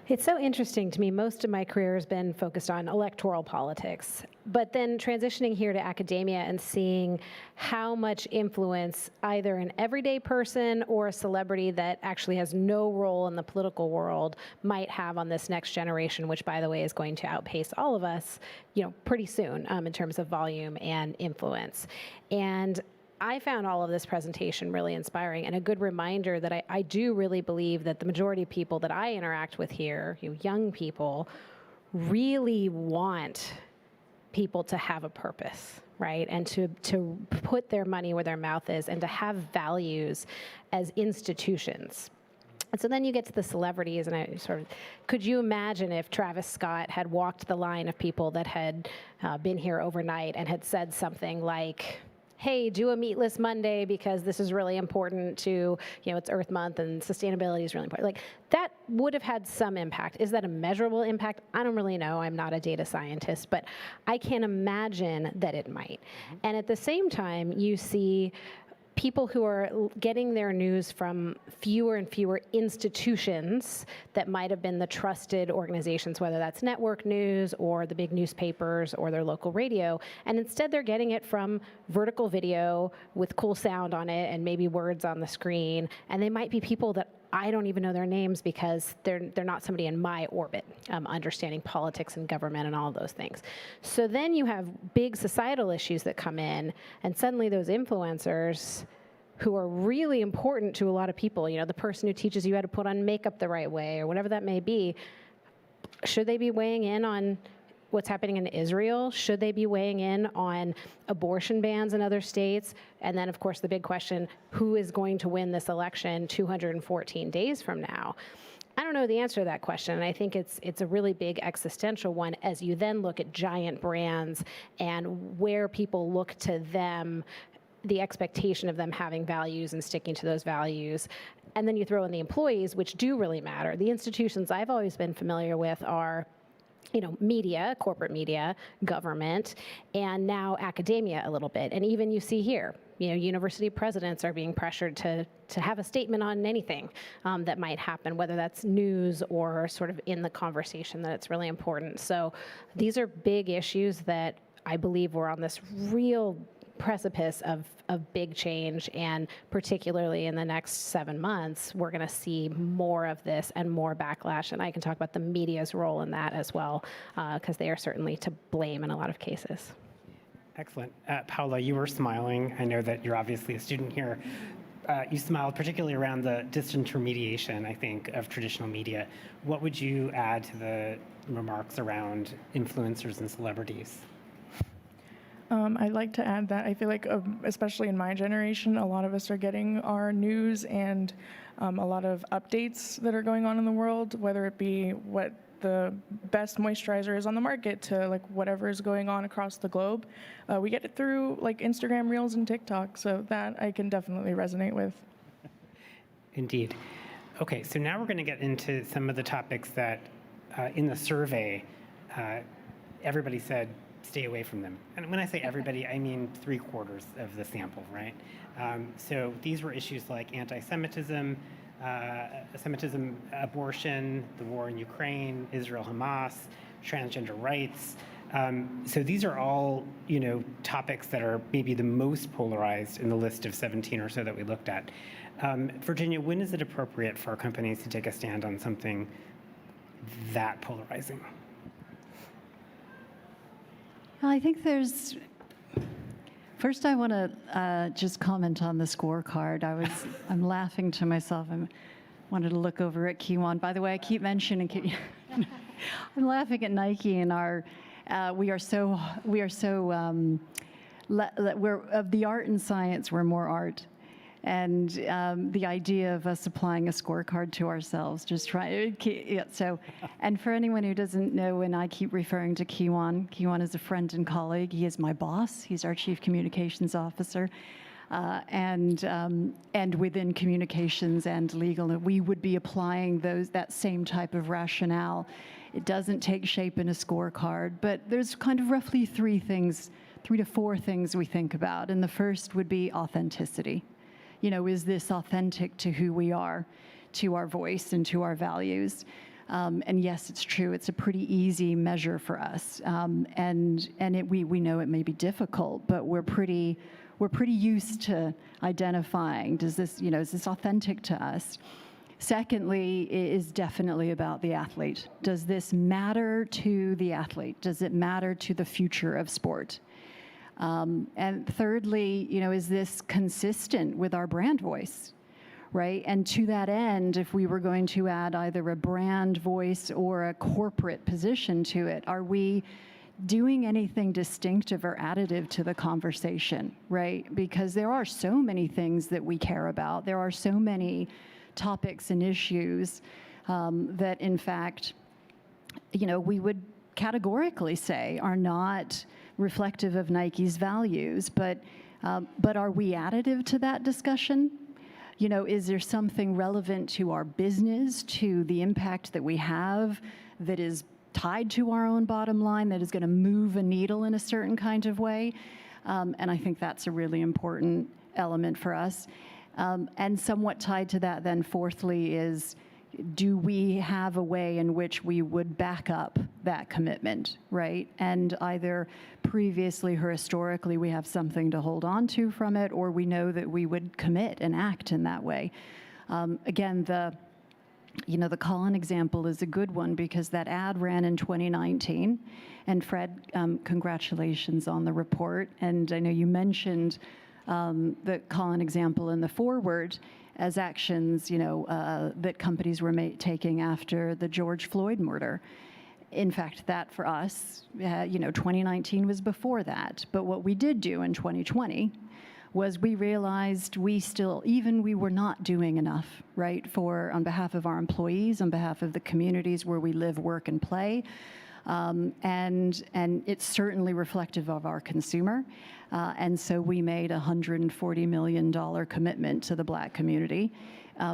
It's so interesting to me. Most of my career has been focused on electoral politics, but then transitioning here to academia and seeing how much influence either an everyday person or a celebrity that actually has no role in the political world might have on this next generation, which, by the way, is going to outpace all of us, pretty soon in terms of volume and influence. And I found all of this presentation really inspiring and a good reminder that I do really believe that the majority of people that I interact with here, young people, really want people to have a purpose, right? And to put their money where their mouth is and to have values as institutions. And so then you get to the celebrities, and could you imagine if Travis Scott had walked the line of people that had been here overnight and had said something like, hey, do a meatless Monday because this is really important to, it's Earth Month and sustainability is really important. Like, that would have had some impact. Is that a measurable impact? I don't really know. I'm not a data scientist, but I can imagine that it might. And at the same time, you see people who are getting their news from fewer and fewer institutions that might have been the trusted organizations, whether that's network news or the big newspapers or their local radio, and instead they're getting it from vertical video with cool sound on it and maybe words on the screen, and they might be people that I don't even know their names because they're not somebody in my orbit, understanding politics and government and all of those things. So then you have big societal issues that come in, and suddenly those influencers who are really important to a lot of people, the person who teaches you how to put on makeup the right way or whatever that may be, should they be weighing in on what's happening in Israel? Should they be weighing in on abortion bans in other states? And then, of course, the big question, who is going to win this election 214 days from now? I don't know the answer to that question, and I think it's a really big existential one as you then look at giant brands and where people look to them, the expectation of them having values and sticking to those values. And then you throw in the employees, which do really matter. The institutions I've always been familiar with are media, corporate media, government, and now academia a little bit. And even you see here, university presidents are being pressured to have a statement on anything that might happen, whether that's news or sort of in the conversation, that it's really important. So these are big issues that I believe we're on this real precipice of big change, and particularly in the next 7 months, we're going to see more of this and more backlash. And I can talk about the media's role in that as well, because they are certainly to blame in a lot of cases. Excellent. Paula, you were smiling. I know that you're obviously a student here. You smiled particularly around the disintermediation, I think, of traditional media. What would you add to the remarks around influencers and celebrities? I'd like to add that I feel like, especially in my generation, a lot of us are getting our news and a lot of updates that are going on in the world, whether it be what the best moisturizer is on the market to like whatever is going on across the globe. We get it through like Instagram Reels and TikTok, so that I can definitely resonate with. Indeed. Okay, so now we're going to get into some of the topics that in the survey, everybody said stay away from them. And when I say everybody, I mean 3/4 of the sample, right? So these were issues like anti-Semitism, abortion, the war in Ukraine, Israel, Hamas, transgender rights. So these are all, topics that are maybe the most polarized in the list of 17 or so that we looked at. Virginia, when is it appropriate for companies to take a stand on something that polarizing? Well, I think first I want to just comment on the scorecard. I'm laughing to myself. I wanted to look over at Kiwan. By the way, I keep mentioning, I'm laughing at Nike and we're of the art and science, we're more art. And the idea of us applying a scorecard to ourselves, and for anyone who doesn't know, and I keep referring to Kiwan is a friend and colleague. He is my boss. He's our chief communications officer. And within communications and legal, we would be applying that same type of rationale. It doesn't take shape in a scorecard, but there's kind of roughly 3 to 4 things we think about. And the first would be authenticity. Is this authentic to who we are, to our voice and to our values? And yes, it's true. It's a pretty easy measure for us. We know it may be difficult, but we're pretty used to identifying, is this authentic to us? Secondly, it is definitely about the athlete. Does this matter to the athlete? Does it matter to the future of sport? And thirdly, is this consistent with our brand voice, right? And to that end, if we were going to add either a brand voice or a corporate position to it, are we doing anything distinctive or additive to the conversation, right? Because there are so many things that we care about. There are so many topics and issues that, in fact, we would categorically say are not reflective of Nike's values, but are we additive to that discussion? Is there something relevant to our business, to the impact that we have that is tied to our own bottom line, that is going to move a needle in a certain kind of way? And I think that's a really important element for us. And somewhat tied to that then, fourthly, is do we have a way in which we would back up that commitment, right? And either previously or historically we have something to hold on to from it, or we know that we would commit and act in that way. Again, the Golin example is a good one because that ad ran in 2019. And Fred, congratulations on the report. And I know you mentioned the Golin example in the foreword as actions, that companies were taking after the George Floyd murder. In fact, that for us, 2019 was before that. But what we did do in 2020 was we realized we were not doing enough, right, on behalf of our employees, on behalf of the communities where we live, work, and play. And it's certainly reflective of our consumer. And so we made a $140 million commitment to the Black community,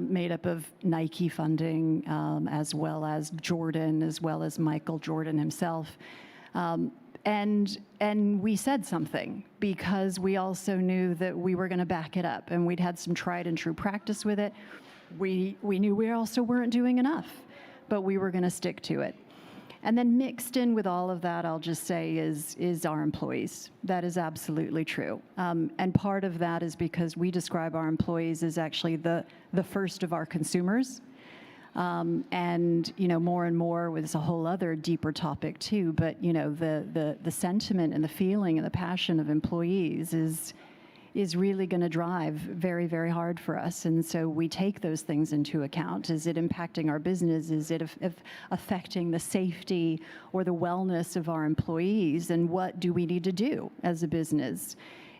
made up of Nike funding, as well as Jordan, as well as Michael Jordan himself. And we said something because we also knew that we were going to back it up, and we'd had some tried and true practice with it. We knew we also weren't doing enough, but we were going to stick to it. And then mixed in with all of that, I'll just say, is our employees. That is absolutely true. And part of that is because we describe our employees as actually the first of our consumers. And more and more with a whole other deeper topic too, but the sentiment and the feeling and the passion of employees is really going to drive very, very hard for us. And so we take those things into account. Is it impacting our business? Is it affecting the safety or the wellness of our employees? And what do we need to do as a business?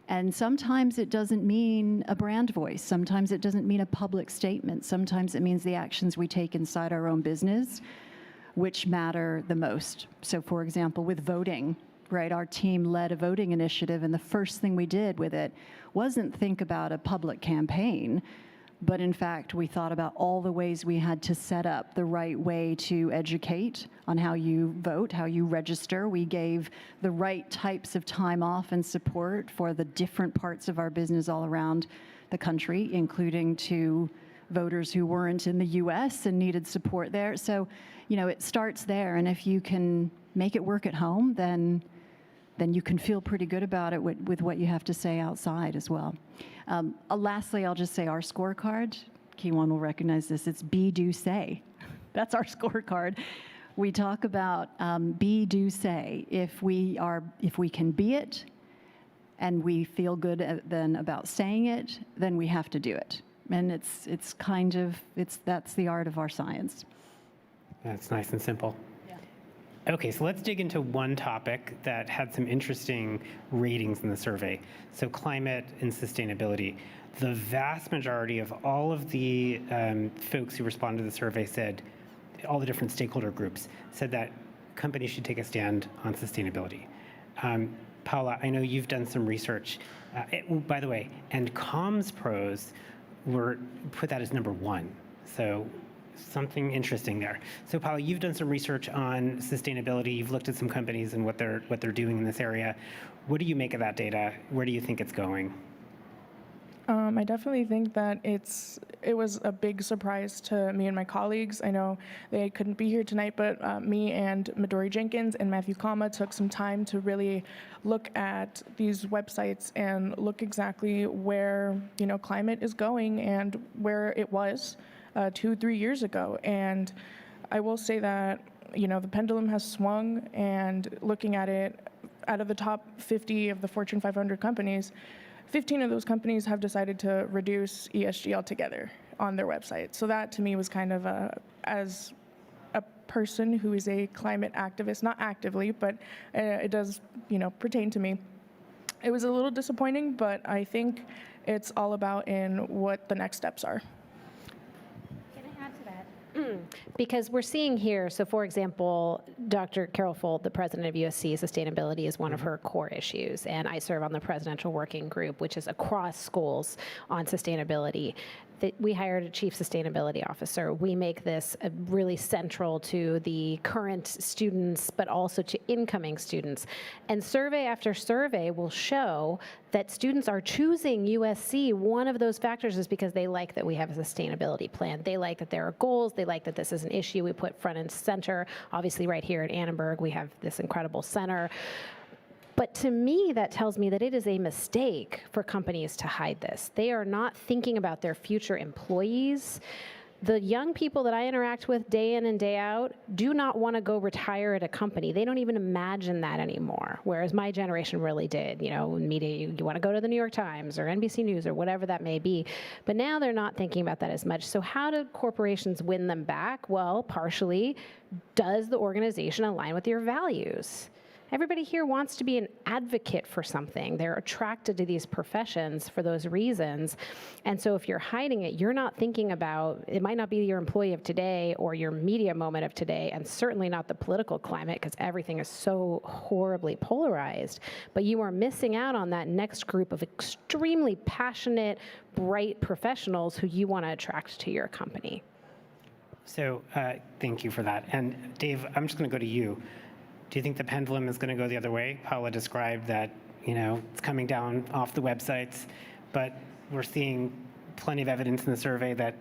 And sometimes it doesn't mean a brand voice. Sometimes it doesn't mean a public statement. Sometimes it means the actions we take inside our own business, which matter the most. So for example, with voting, right, our team led a voting initiative, and the first thing we did with it wasn't think about a public campaign, but in fact, we thought about all the ways we had to set up the right way to educate on how you vote, how you register. We gave the right types of time off and support for the different parts of our business all around the country, including to voters who weren't in the US and needed support there. So, it starts there, and if you can make it work at home, then you can feel pretty good about it with what you have to say outside as well. Lastly, I'll just say our scorecard, Keyone will recognize this, it's be, do, say. That's our scorecard. We talk about be, do, say. If we can be it and we feel good then about saying it, then we have to do it. And that's the art of our science. That's nice and simple. Okay, so let's dig into one topic that had some interesting ratings in the survey. So climate and sustainability. The vast majority of all of the folks who responded to the survey said, all the different stakeholder groups said that companies should take a stand on sustainability. Paula, I know you've done some research. By the way, and comms pros put that as number one. So something interesting there. So Paula, you've done some research on sustainability. You've looked at some companies and what they're doing in this area. What do you make of that data? Where do you think it's going? I definitely think that it was a big surprise to me and my colleagues. I know they couldn't be here tonight, but me and Midori Jenkins and Matthew Kama took some time to really look at these websites and look exactly where climate is going and where it was 2-3 years ago. And I will say that the pendulum has swung, and looking at it, out of the top 50 of the Fortune 500 companies, 15 of those companies have decided to reduce ESG altogether on their website. So that to me was kind of as a person who is a climate activist, not actively, but it does pertain to me. It was a little disappointing, but I think it's all about in what the next steps are. Because we're seeing here, so for example, Dr. Carol Fold, the president of USC, sustainability is one of her core issues, and I serve on the presidential working group, which is across schools on sustainability. we hired a chief sustainability officer. We make this really central to the current students, but also to incoming students. And survey after survey will show that students are choosing USC. One of those factors is because they like that we have a sustainability plan. They like that there are goals. They like that this is an issue we put front and center. Obviously, right here at Annenberg, we have this incredible center. But to me, that tells me that it is a mistake for companies to hide this. They are not thinking about their future employees. The young people that I interact with day in and day out do not want to go retire at a company. They don't even imagine that anymore, whereas my generation really did. You know, in media, you want to go to the New York Times or NBC News or whatever that may be. But now they're not thinking about that as much. So how do corporations win them back? Well, partially, does the organization align with your values? Everybody here wants to be an advocate for something. They're attracted to these professions for those reasons. And so if you're hiding it, you're not thinking about, it might not be your employee of today or your media moment of today, and certainly not the political climate, because everything is so horribly polarized. But you are missing out on that next group of extremely passionate, bright professionals who you want to attract to your company. So thank you for that. And Dave, I'm just going to go to you. Do you think the pendulum is going to go the other way? Paula described that, you know, it's coming down off the websites, but we're seeing plenty of evidence in the survey that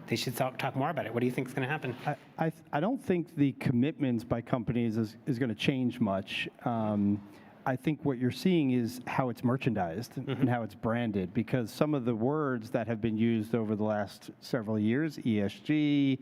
they should talk more about it. What do you think is going to happen? I don't think the commitments by companies is going to change much. I think what you're seeing is how it's merchandised and how it's branded, because some of the words that have been used over the last several years, ESG,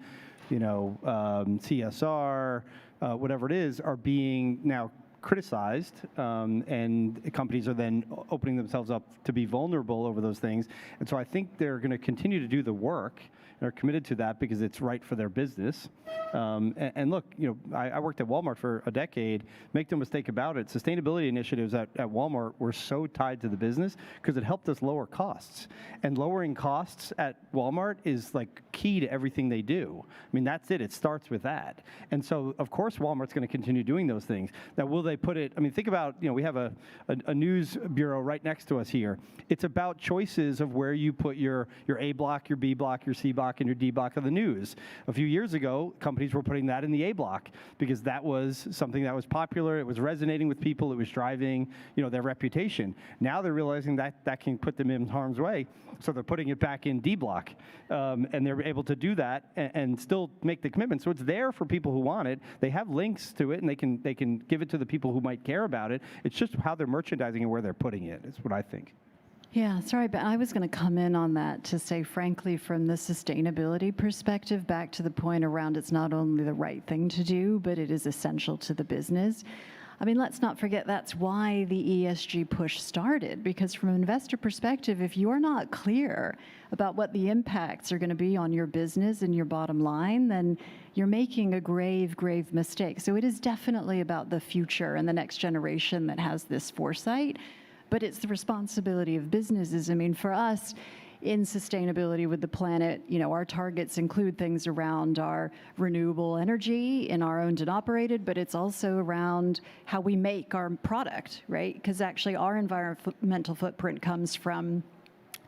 you know, CSR, whatever it is, are being now criticized, and companies are then opening themselves up to be vulnerable over those things. And so I think they're going to continue to do the work and are committed to that because it's right for their business. And look, you know, I worked at Walmart for a decade. Make no mistake about it, sustainability initiatives at Walmart were so tied to the business because it helped us lower costs. And lowering costs at Walmart is like key to everything they do. I mean, that's it. It starts with that. And so, of course, Walmart's going to continue doing those things. Now, will they put it, I mean, think about, you know, we have a news bureau right next to us here. It's about choices of where you put your A block, your B block, your C block, and your D block of the news. A few years ago, companies were putting that in the A block because that was something that was popular. It was resonating with people. It was driving, you know, their reputation. Now they're realizing that that can put them in harm's way, so they're putting it back in D block, and they're able to do that and still make the commitment. So it's there for people who want it. They have links to it, and they can give it to the people who might care about it. It's just how they're merchandising and where they're putting it. Is what I think. Yeah, sorry, but I was going to come in on that to say, frankly, from the sustainability perspective, back to the point around it's not only the right thing to do, but it is essential to the business. I mean, let's not forget that's why the ESG push started, because from an investor perspective, if you're not clear about what the impacts are going to be on your business and your bottom line, then you're making a grave, grave mistake. So it is definitely about the future and the next generation that has this foresight. But it's the responsibility of businesses. I mean, for us, in sustainability with the planet, you know, our targets include things around our renewable energy in our owned and operated, but it's also around how we make our product, right? Because actually our environmental footprint comes from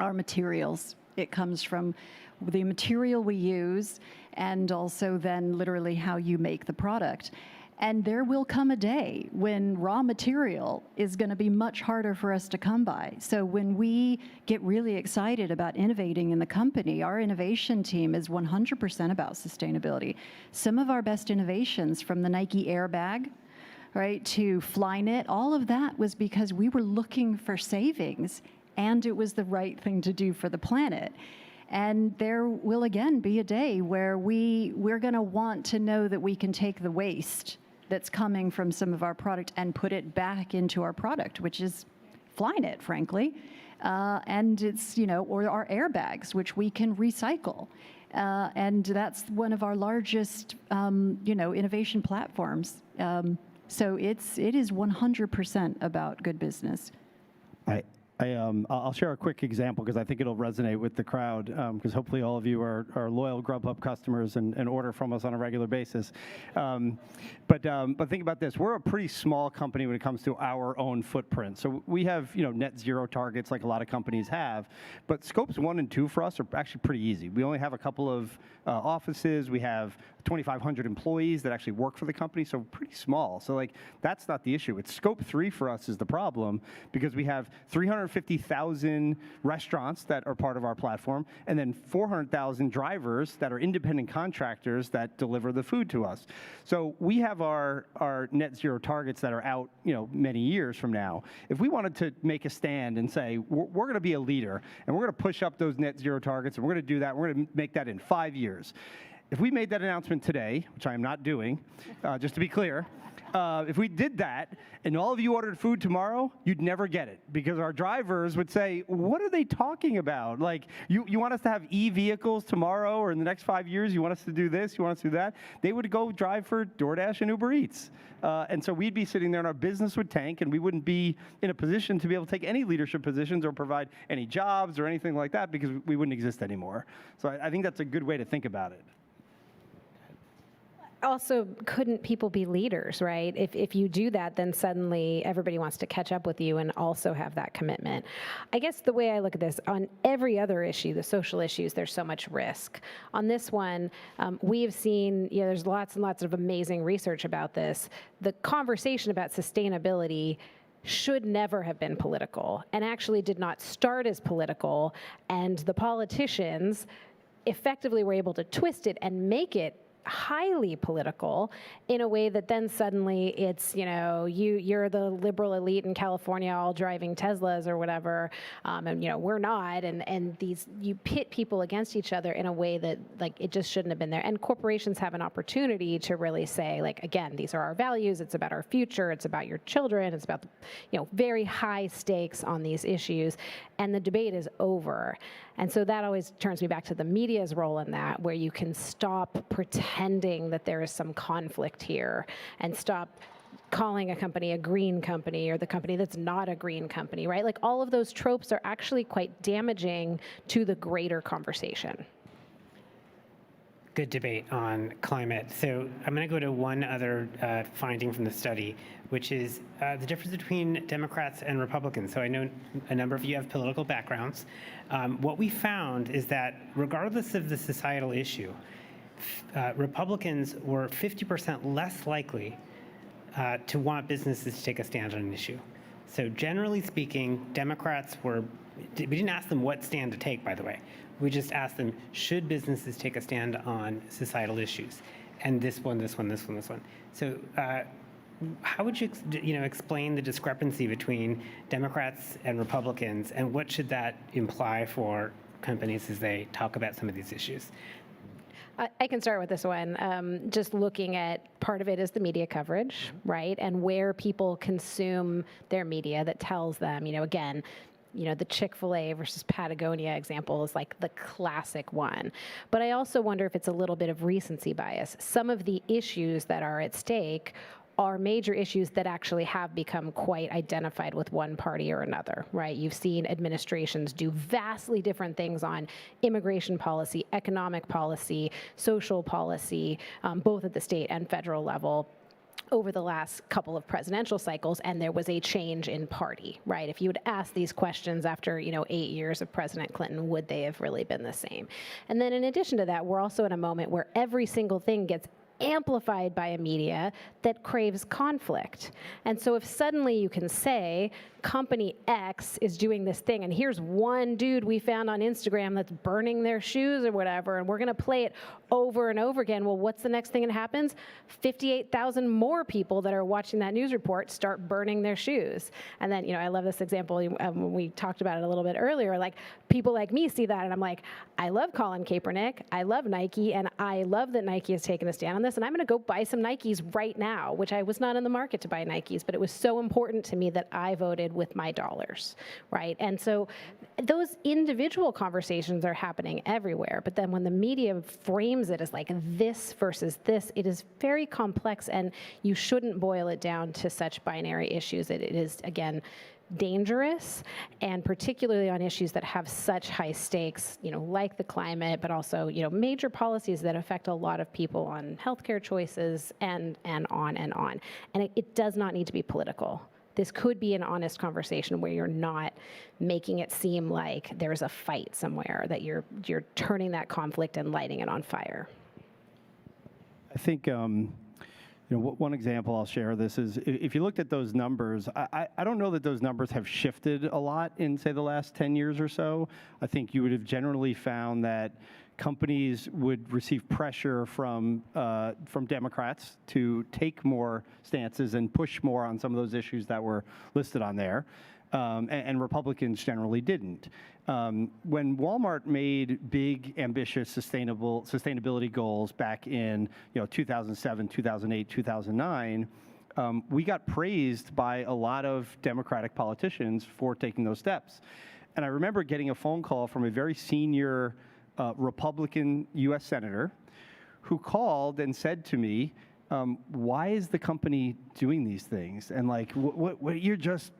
our materials. It comes from the material we use and also then literally how you make the product. And there will come a day when raw material is going to be much harder for us to come by. So when we get really excited about innovating in the company, our innovation team is 100% about sustainability. Some of our best innovations, from the Nike airbag, right, to Flyknit, all of that was because we were looking for savings, and it was the right thing to do for the planet. And there will again be a day where we're going to want to know that we can take the waste that's coming from some of our product and put it back into our product, which is Flyknit, frankly. And it's, you know, or our airbags, which we can recycle. And that's one of our largest, you know, innovation platforms. So it is 100% about good business. I'll share a quick example because I think it'll resonate with the crowd, because hopefully all of you are loyal Grubhub customers and order from us on a regular basis. But think about this. We're a pretty small company when it comes to our own footprint. So we have net zero targets like a lot of companies have, but scopes 1 and 2 for us are actually pretty easy. We only have a couple of offices. We have 2,500 employees that actually work for the company, so pretty small. So that's not the issue. It's scope 3 for us is the problem, because we have 350,000 restaurants that are part of our platform, and then 400,000 drivers that are independent contractors that deliver the food to us. So we have our net zero targets that are out many years from now. If we wanted to make a stand and say we're going to be a leader and we're going to push up those net zero targets and we're going to do that, we're going to make that in 5 years. If we made that announcement today, which I am not doing, just to be clear, if we did that and all of you ordered food tomorrow, you'd never get it, because our drivers would say, what are they talking about? You want us to have e-vehicles tomorrow, or in the next 5 years, you want us to do this, you want us to do that? They would go drive for DoorDash and Uber Eats. And so we'd be sitting there and our business would tank, and we wouldn't be in a position to be able to take any leadership positions or provide any jobs or anything like that, because we wouldn't exist anymore. So I think that's a good way to think about it. Also, couldn't people be leaders, right? If you do that, then suddenly everybody wants to catch up with you and also have that commitment. I guess the way I look at this, on every other issue, the social issues, there's so much risk. On this one, we have seen, there's lots and lots of amazing research about this. The conversation about sustainability should never have been political, and actually did not start as political, and the politicians effectively were able to twist it and make it highly political in a way that then suddenly it's, you're the liberal elite in California all driving Teslas or whatever, and we're not, and you pit people against each other in a way that it just shouldn't have been there. And corporations have an opportunity to really say, again, these are our values, it's about our future, it's about your children, it's about very high stakes on these issues, and the debate is over. And so that always turns me back to the media's role in that, where you can stop pretending that there is some conflict here and stop calling a company a green company or the company that's not a green company, right? All of those tropes are actually quite damaging to the greater conversation. Good debate on climate. So I'm going to go to one other finding from the study, which is the difference between Democrats and Republicans. So I know a number of you have political backgrounds. What we found is that regardless of the societal issue, Republicans were 50% less likely to want businesses to take a stand on an issue. So generally speaking, Democrats we didn't ask them what stand to take, by the way. We just asked them, should businesses take a stand on societal issues? And this one. So how would you explain the discrepancy between Democrats and Republicans, and what should that imply for companies as they talk about some of these issues? I can start with this one. Just looking at, part of it is the media coverage, right? And where people consume their media that tells them, again, the Chick-fil-A versus Patagonia example is the classic one. But I also wonder if it's a little bit of recency bias. Some of the issues that are at stake are major issues that actually have become quite identified with one party or another, right? You've seen administrations do vastly different things on immigration policy, economic policy, social policy, both at the state and federal level, over the last couple of presidential cycles, and there was a change in party, right? If you would ask these questions after, 8 years of President Clinton, would they have really been the same? And then in addition to that, we're also in a moment where every single thing gets amplified by a media that craves conflict. And so if suddenly you can say, company X is doing this thing, and here's one dude we found on Instagram that's burning their shoes or whatever, and we're going to play it over and over again. Well, what's the next thing that happens? 58,000 more people that are watching that news report start burning their shoes. And then, I love this example when we talked about it a little bit earlier, people like me see that, and I'm like, I love Colin Kaepernick, I love Nike, and I love that Nike has taken a stand on this, and I'm going to go buy some Nikes right now, which I was not in the market to buy Nikes, but it was so important to me that I voted with my dollars, right? And so those individual conversations are happening everywhere, but then when the media frames it as this versus this, it is very complex, and you shouldn't boil it down to such binary issues. It is, again, dangerous, and particularly on issues that have such high stakes, like the climate, but also, major policies that affect a lot of people on healthcare choices and on and on. And it does not need to be political. This could be an honest conversation where you're not making it seem like there's a fight somewhere, that you're turning that conflict and lighting it on fire. I think one example I'll share this is if you looked at those numbers, I don't know that those numbers have shifted a lot in, say, the last 10 years or so. I think you would have generally found that companies would receive pressure from Democrats to take more stances and push more on some of those issues that were listed on there, and Republicans generally didn't. When Walmart made big, ambitious, sustainability goals back in 2007, 2008, 2009, we got praised by a lot of Democratic politicians for taking those steps. And I remember getting a phone call from a very senior Republican U.S. senator who called and said to me, why is the company doing these things? And like, what you're just,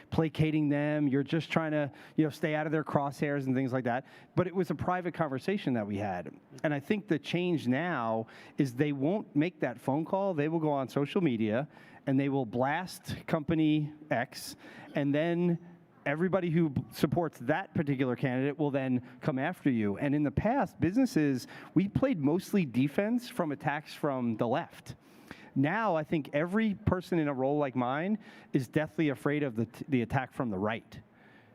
placating them. You're just trying to, stay out of their crosshairs and things like that. But it was a private conversation that we had. And I think the change now is they won't make that phone call. They will go on social media and they will blast company X, and then everybody who supports that particular candidate will then come after you. And in the past, businesses, we played mostly defense from attacks from the left. Now, I think every person in a role like mine is deathly afraid of the attack from the right,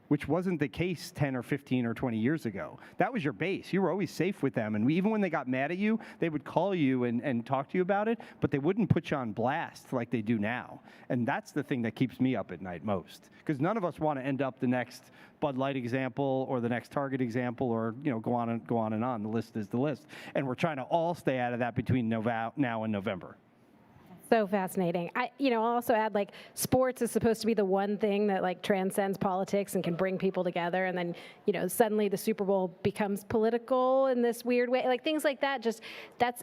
which wasn't the case 10 or 15 or 20 years ago. That was your base. You were always safe with them. And even when they got mad at you, they would call you and talk to you about it, but they wouldn't put you on blast like they do now. And that's the thing that keeps me up at night most, because none of us want to end up the next Bud Light example or the next Target example, or go on and on. The list is the list. And we're trying to all stay out of that between now and November. So fascinating. I'll also add, sports is supposed to be the one thing that transcends politics and can bring people together, and then suddenly the Super Bowl becomes political in this weird way. Things like that.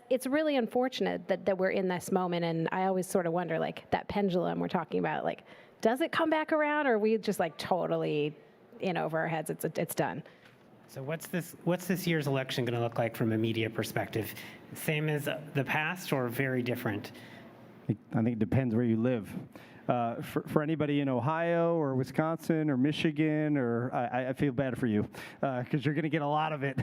It's really unfortunate that we're in this moment, and I always sort of wonder, that pendulum we're talking about, does it come back around, or are we just totally in over our heads? It's done. So what's this year's election going to look like from a media perspective? Same as the past, or very different? I think it depends where you live. For anybody in Ohio or Wisconsin or Michigan, or I feel bad for you, because you're going to get a lot of it.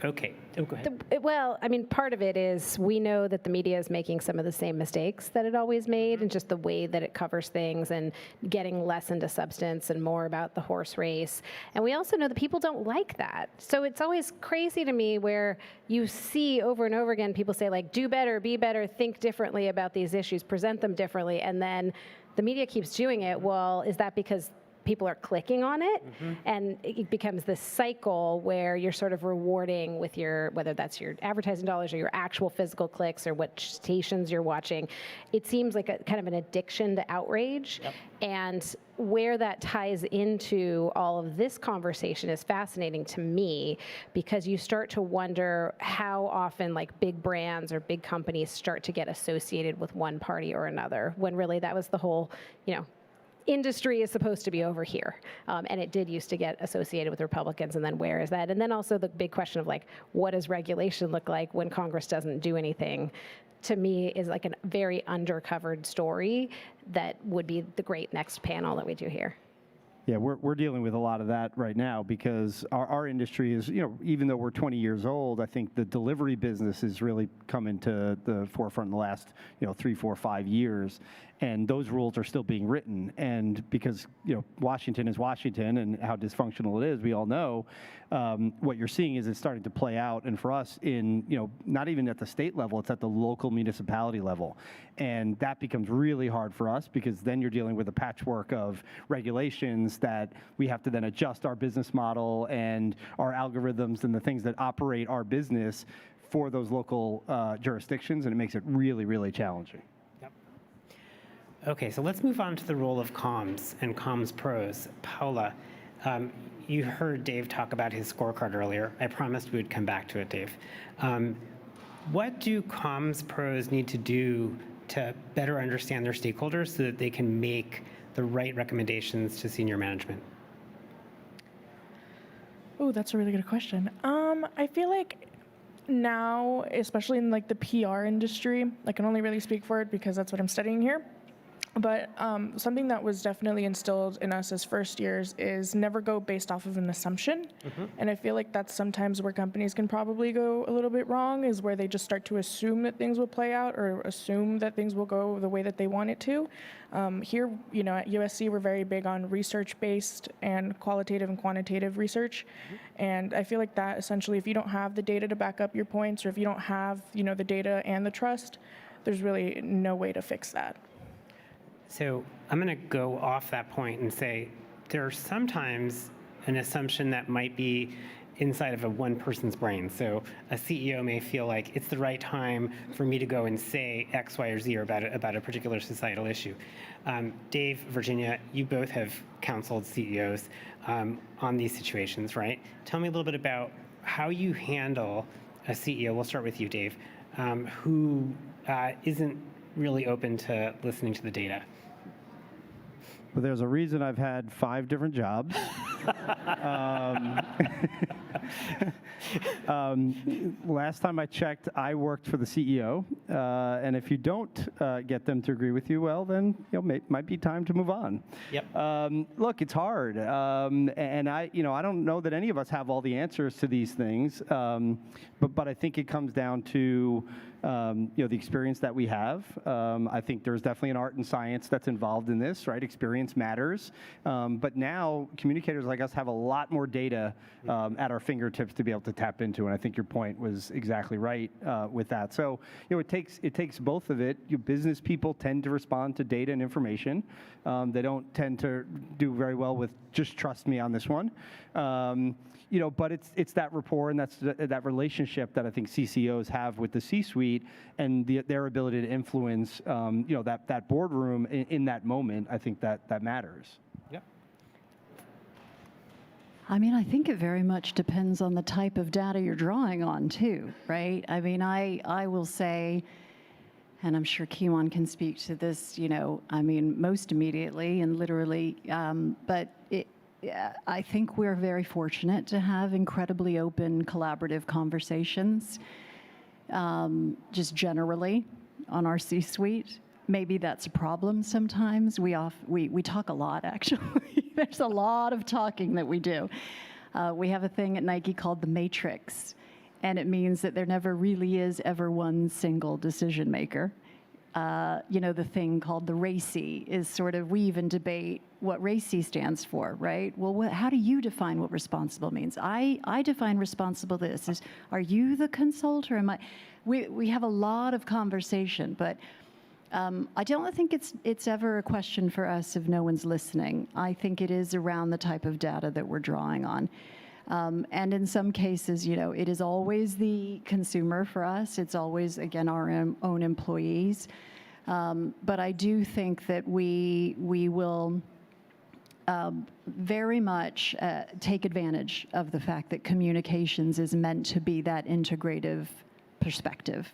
Okay. Oh, go ahead. Well, part of it is we know that the media is making some of the same mistakes that it always made, and just the way that it covers things and getting less into substance and more about the horse race. And we also know that people don't like that. So it's always crazy to me where you see over and over again people say, do better, be better, think differently about these issues, present them differently, and then the media keeps doing it. Well, is that because people are clicking on it? Mm-hmm. And it becomes this cycle where you're sort of rewarding with whether that's your advertising dollars or your actual physical clicks or what stations you're watching. It seems like a kind of an addiction to outrage. Yep. And where that ties into all of this conversation is fascinating to me, because you start to wonder how often big brands or big companies start to get associated with one party or another, when really that was the whole, industry is supposed to be over here. And it did used to get associated with Republicans, and then where is that? And then also the big question of what does regulation look like when Congress doesn't do anything, to me is a very undercovered story that would be the great next panel that we do here. Yeah, we're dealing with a lot of that right now, because our industry is, even though we're 20 years old, I think the delivery business has really come into the forefront in the last, 3, 4, 5 years. And those rules are still being written. And because, Washington is Washington and how dysfunctional it is, we all know, what you're seeing is it's starting to play out. And for us in, not even at the state level, it's at the local municipality level. And that becomes really hard for us, because then you're dealing with a patchwork of regulations that we have to then adjust our business model and our algorithms and the things that operate our business for those local jurisdictions. And it makes it really, really challenging. Okay, so let's move on to the role of comms and comms pros. Paula, you heard Dave talk about his scorecard earlier. I promised we would come back to it, Dave. What do comms pros need to do to better understand their stakeholders so that they can make the right recommendations to senior management? Oh, that's a really good question. I feel like now, especially in like the PR industry, I can only really speak for it because that's what I'm studying here. But something that was definitely instilled in us as first years is never go based off of an assumption. And I feel like that's sometimes where companies can probably go a little bit wrong, is where they just start to assume that things will play out or assume that things will go the way that they want it to. Here, you know, at USC, we're very big on research-based and qualitative and quantitative research. And I feel like that essentially, if you don't have the data to back up your points, or if you don't have, you know, the data and the trust, there's really no way to fix that. So I'm going to go off that point and say there's sometimes an assumption that might be inside of a one person's brain. So a CEO may feel like it's the right time for me to go and say X, Y, or Z or about a particular societal issue. Dave, Virginia, you both have counseled CEOs on these situations, right? Tell me a little bit about how you handle a CEO. We'll start with you, Dave, who isn't really open to listening to the data. Well, there's a reason I've had 5 different jobs. Last time I checked, I worked for the CEO, and if you don't get them to agree with you, well, then might be time to move on. Yep. Look, it's hard, and I don't know that any of us have all the answers to these things, but I think it comes down to the experience that we have. I think there's definitely an art and science that's involved in this, right? Experience matters. But now communicators like us have a lot more data at our fingertips to be able to tap into. And I think your point was exactly right with that. So, it takes both of it. Business people tend to respond to data and information. They don't tend to do very well with just trust me on this one. But it's that rapport and that relationship that I think CCOs have with the C-suite and their ability to influence, that boardroom in that moment. I think that matters. Yep. I mean, I think it very much depends on the type of data you're drawing on, too, right? I mean, I will say, and I'm sure Kiwan can speak to this, most immediately and literally, but I think we're very fortunate to have incredibly open, collaborative conversations, just generally on our C-suite. Maybe that's a problem sometimes. We talk a lot, actually. There's a lot of talking that we do. We have a thing at Nike called the Matrix, and it means that there never really is ever one single decision maker. The thing called the RACI is sort of, we even debate what RACI stands for, right? Well, how do you define what responsible means? I define responsible this. Are you the consultant? We have a lot of conversation, but I don't think it's ever a question for us if no one's listening. I think it is around the type of data that we're drawing on. And in some cases, it is always the consumer for us. It's always, again, our own employees. But I do think that we will very much take advantage of the fact that communications is meant to be that integrative perspective,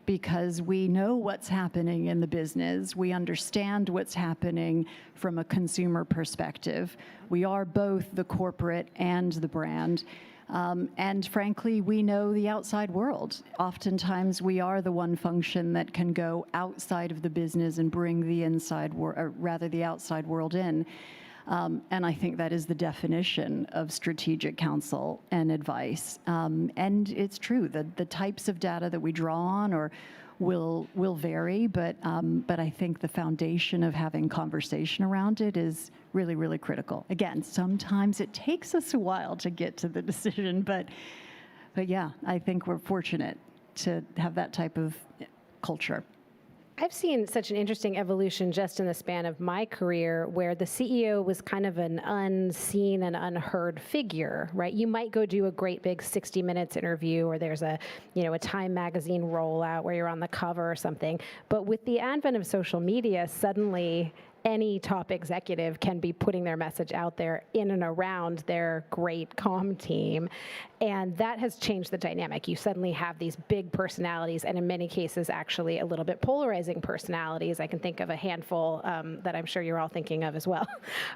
because we know what's happening in the business. We understand what's happening from a consumer perspective. We are both the corporate and the brand. And frankly, we know the outside world. Oftentimes, we are the one function that can go outside of the business and bring the the outside world in. And I think that is the definition of strategic counsel and advice. And it's true that the types of data that we draw on will vary, but I think the foundation of having conversation around it is really, really critical. Again, sometimes it takes us a while to get to the decision, but yeah, I think we're fortunate to have that type of culture. I've seen such an interesting evolution just in the span of my career, where the CEO was kind of an unseen and unheard figure, right? You might go do a great big 60 Minutes interview, or there's a Time magazine rollout where you're on the cover or something. But with the advent of social media, suddenly any top executive can be putting their message out there in and around their great comm team. And that has changed the dynamic. You suddenly have these big personalities, and in many cases, actually a little bit polarizing personalities. I can think of a handful that I'm sure you're all thinking of as well,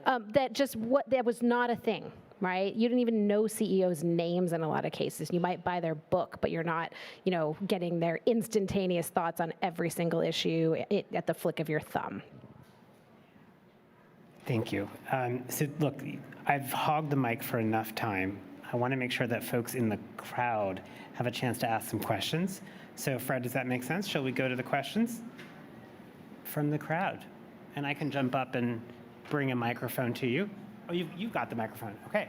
that was not a thing. Right? You didn't even know CEOs' names in a lot of cases. You might buy their book, but you're not, getting their instantaneous thoughts on every single issue at the flick of your thumb. Thank you. So look, I've hogged the mic for enough time. I want to make sure that folks in the crowd have a chance to ask some questions. So Fred, does that make sense? Shall we go to the questions from the crowd? And I can jump up and bring a microphone to you. Oh, you've got the microphone. Okay.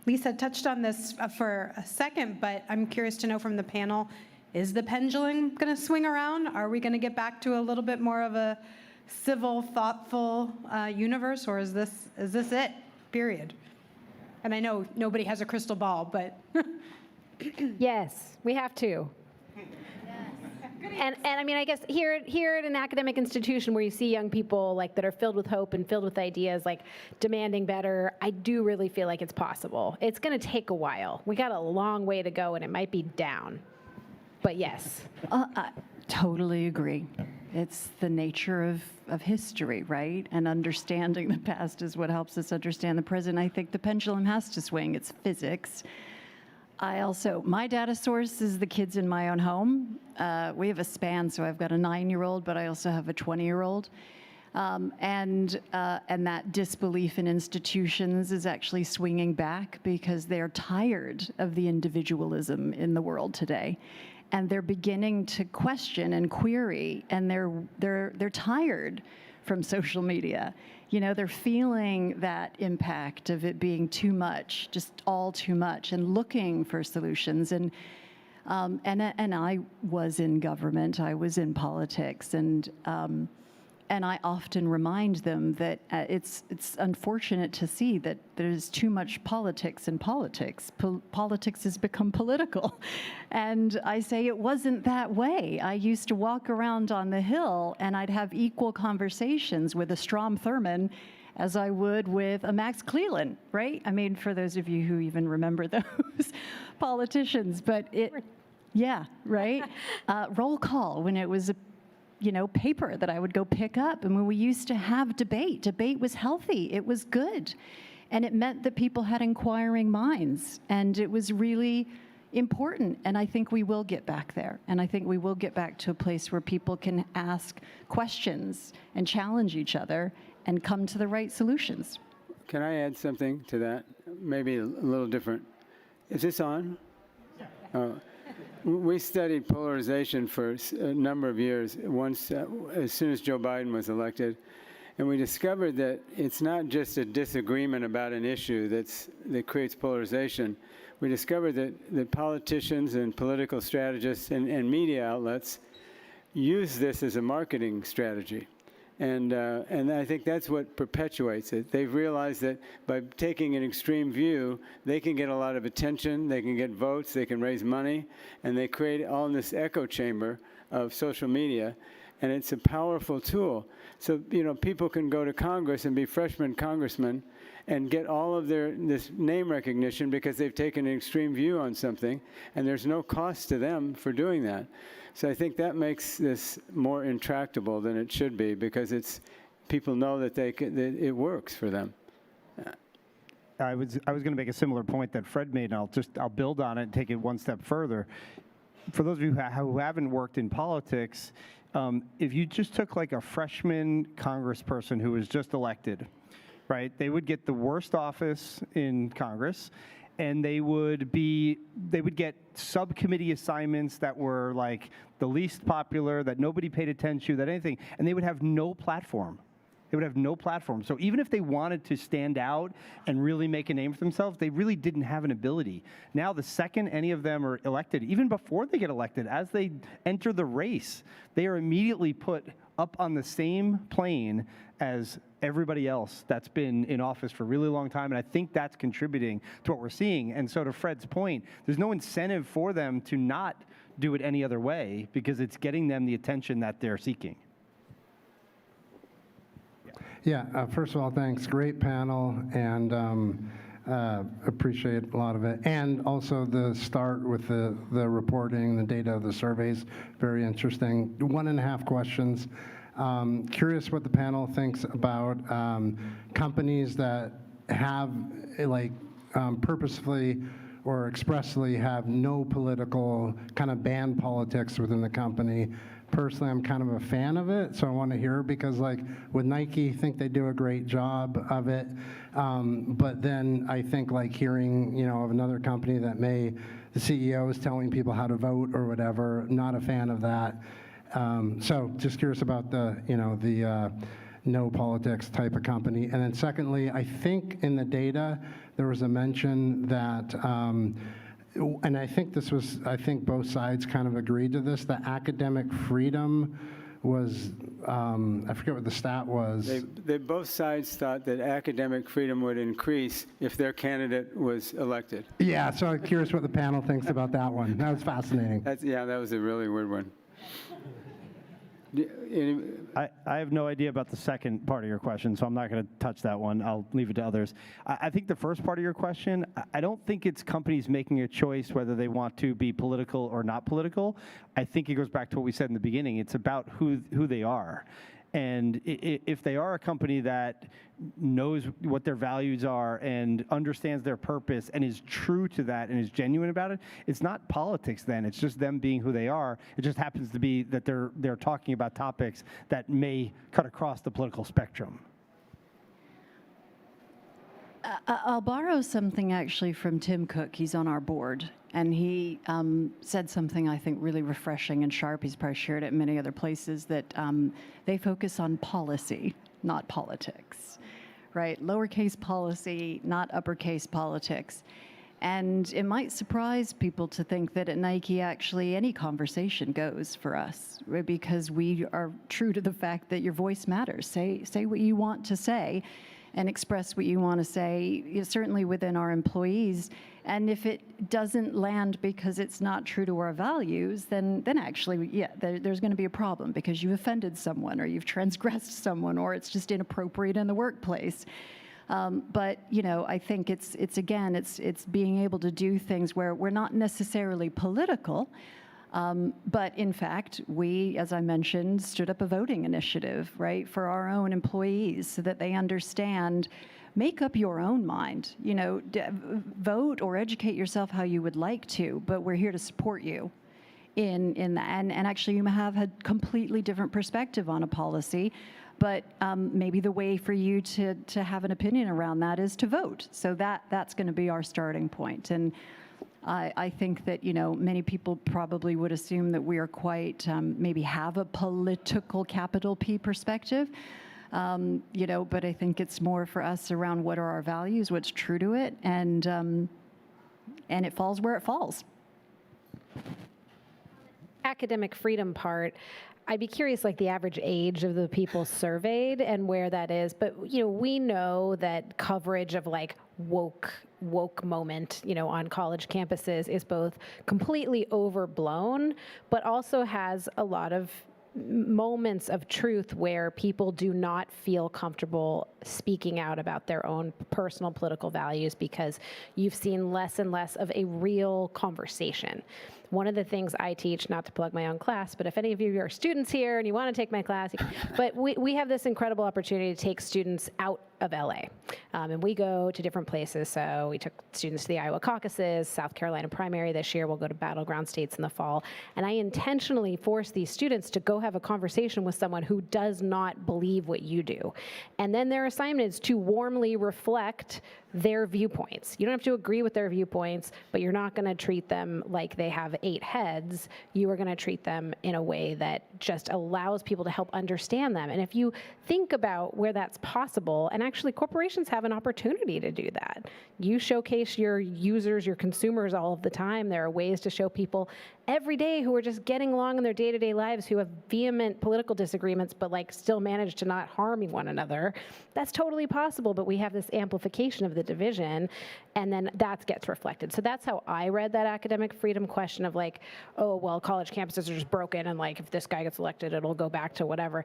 Lisa touched on this for a second, but I'm curious to know from the panel, is the pendulum going to swing around? Are we going to get back to a little bit more of a civil, thoughtful universe, or is this it, period? And I know nobody has a crystal ball, but. Yes, we have to. And I mean, I guess here at an academic institution where you see young people that are filled with hope and filled with ideas, demanding better, I do really feel like it's possible. It's going to take a while. We got a long way to go, and it might be down. But yes. I totally agree. It's the nature of history, right? And understanding the past is what helps us understand the present. I think the pendulum has to swing. It's physics. My data source is the kids in my own home. We have a span, so I've got a 9-year-old, but I also have a 20-year-old. And that disbelief in institutions is actually swinging back because they're tired of the individualism in the world today. And they're beginning to question and query, and they're tired from social media. They're feeling that impact of it being too much, just all too much, and looking for solutions. And I was in government, I was in politics, and I often remind them that it's unfortunate to see that there's too much politics in politics. Politics has become political. And I say it wasn't that way. I used to walk around on the Hill and I'd have equal conversations with a Strom Thurmond as I would with a Max Cleland, right? I mean, for those of you who even remember those politicians, but yeah, right? Roll call when it was a paper that I would go pick up. And when we used to have debate was healthy. It was good. And it meant that people had inquiring minds. And it was really important. And I think we will get back there. And I think we will get back to a place where people can ask questions and challenge each other and come to the right solutions. Can I add something to that? Maybe a little different. Is this on? Yeah. We studied polarization for a number of years, once as soon as Joe Biden was elected, and we discovered that it's not just a disagreement about an issue that creates polarization. We discovered that politicians and political strategists and media outlets use this as a marketing strategy. And I think that's what perpetuates it. They've realized that by taking an extreme view, they can get a lot of attention, they can get votes, they can raise money, and they create all in this echo chamber of social media, and it's a powerful tool. So, people can go to Congress and be freshman congressmen and get all of this name recognition because they've taken an extreme view on something, and there's no cost to them for doing that. So I think that makes this more intractable than it should be because people know that that it works for them. I was going to make a similar point that Fred made, and I'll build on it and take it one step further. For those of you who haven't worked in politics, if you just took a freshman congressperson who was just elected, right? They would get the worst office in Congress, and they would get subcommittee assignments that were the least popular, that nobody paid attention to, that anything, and they would have no platform. They would have no platform. So even if they wanted to stand out and really make a name for themselves, they really didn't have an ability. Now, the second any of them are elected, even before they get elected, as they enter the race, they are immediately put up on the same plane as everybody else that's been in office for a really long time. And I think that's contributing to what we're seeing. And so to Fred's point, there's no incentive for them to not do it any other way because it's getting them the attention that they're seeking. Yeah, first of all, thanks. Great panel, and appreciate a lot of it. And also the start with the reporting, the data, the surveys, very interesting. 1.5 questions. Curious what the panel thinks about companies that have, purposefully or expressly have no political, kind of ban politics within the company. Personally, I'm kind of a fan of it, so I want to hear, because with Nike, I think they do a great job of it. But then I think hearing, of another company that the CEO is telling people how to vote or whatever, not a fan of that. So just curious about the no politics type of company. And then secondly, I think in the data, there was a mention that, and I think both sides kind of agreed to this, that academic freedom was, I forget what the stat was. They both sides thought that academic freedom would increase if their candidate was elected. Yeah, so I'm curious what the panel thinks about that one. That was fascinating. That was a really weird one. I have no idea about the second part of your question, so I'm not going to touch that one. I'll leave it to others. I think the first part of your question, I don't think it's companies making a choice whether they want to be political or not political. I think it goes back to what we said in the beginning. It's about who they are. And if they are a company that knows what their values are and understands their purpose and is true to that and is genuine about it, it's not politics then. It's just them being who they are. It just happens to be that they're talking about topics that may cut across the political spectrum. I'll borrow something actually from Tim Cook. He's on our board, and he said something I think really refreshing and sharp. He's probably shared it in many other places, that they focus on policy, not politics, right? Lowercase policy, not uppercase politics. And it might surprise people to think that at Nike, actually, any conversation goes for us, right? Because we are true to the fact that your voice matters. Say what you want to say and express what you want to say, certainly within our employees. And if it doesn't land because it's not true to our values, then actually, yeah, there's going to be a problem because you offended someone or you've transgressed someone or it's just inappropriate in the workplace. But I think it's being able to do things where we're not necessarily political, but in fact, we, as I mentioned, stood up a voting initiative, right, for our own employees so that they understand, make up your own mind, vote or educate yourself how you would like to, but we're here to support you in that. And actually, you may have a completely different perspective on a policy, but maybe the way for you to have an opinion around that is to vote. So that's going to be our starting point. And I think that, many people probably would assume that we are quite, maybe have a political capital P perspective, but I think it's more for us around what are our values, what's true to it, and it falls where it falls. Academic freedom part, I'd be curious, the average age of the people surveyed and where that is. But, we know that coverage of woke moment, on college campuses is both completely overblown, but also has a lot of moments of truth where people do not feel comfortable speaking out about their own personal political values because you've seen less and less of a real conversation. One of the things I teach, not to plug my own class, but if any of you are students here and you want to take my class, but we have this incredible opportunity to take students out of LA. And we go to different places. So we took students to the Iowa caucuses, South Carolina primary this year. We'll go to battleground states in the fall. And I intentionally force these students to go have a conversation with someone who does not believe what you do. And then their assignment is to warmly reflect their viewpoints. You don't have to agree with their viewpoints, but you're not going to treat them like they have 8 heads. You are going to treat them in a way that just allows people to help understand them. And if you think about where that's possible, and actually corporations have an opportunity to do that. You showcase your users, your consumers all of the time. There are ways to show people every day who are just getting along in their day-to-day lives, who have vehement political disagreements, but still manage to not harm one another. That's totally possible, but we have this amplification of the division, and then that gets reflected. So that's how I read that academic freedom question of like, oh, well, college campuses are just broken, and like if this guy gets elected, it'll go back to whatever.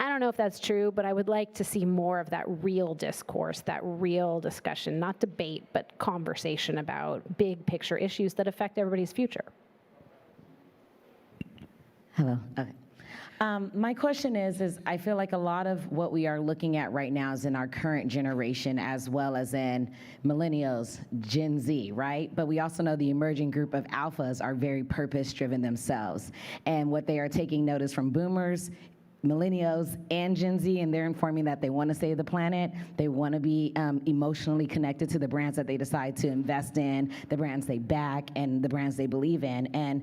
I don't know if that's true, but I would like to see more of that real discourse, that real discussion, not debate, but conversation about big picture issues that affect everybody's future. Hello. Okay. My question is I feel like a lot of what we are looking at right now is in our current generation as well as in millennials, Gen Z, right? But we also know the emerging group of alphas are very purpose-driven themselves. And what they are taking notice from boomers, millennials, and Gen Z, and they're informing that they want to save the planet. They want to be emotionally connected to the brands that they decide to invest in, the brands they back, and the brands they believe in. And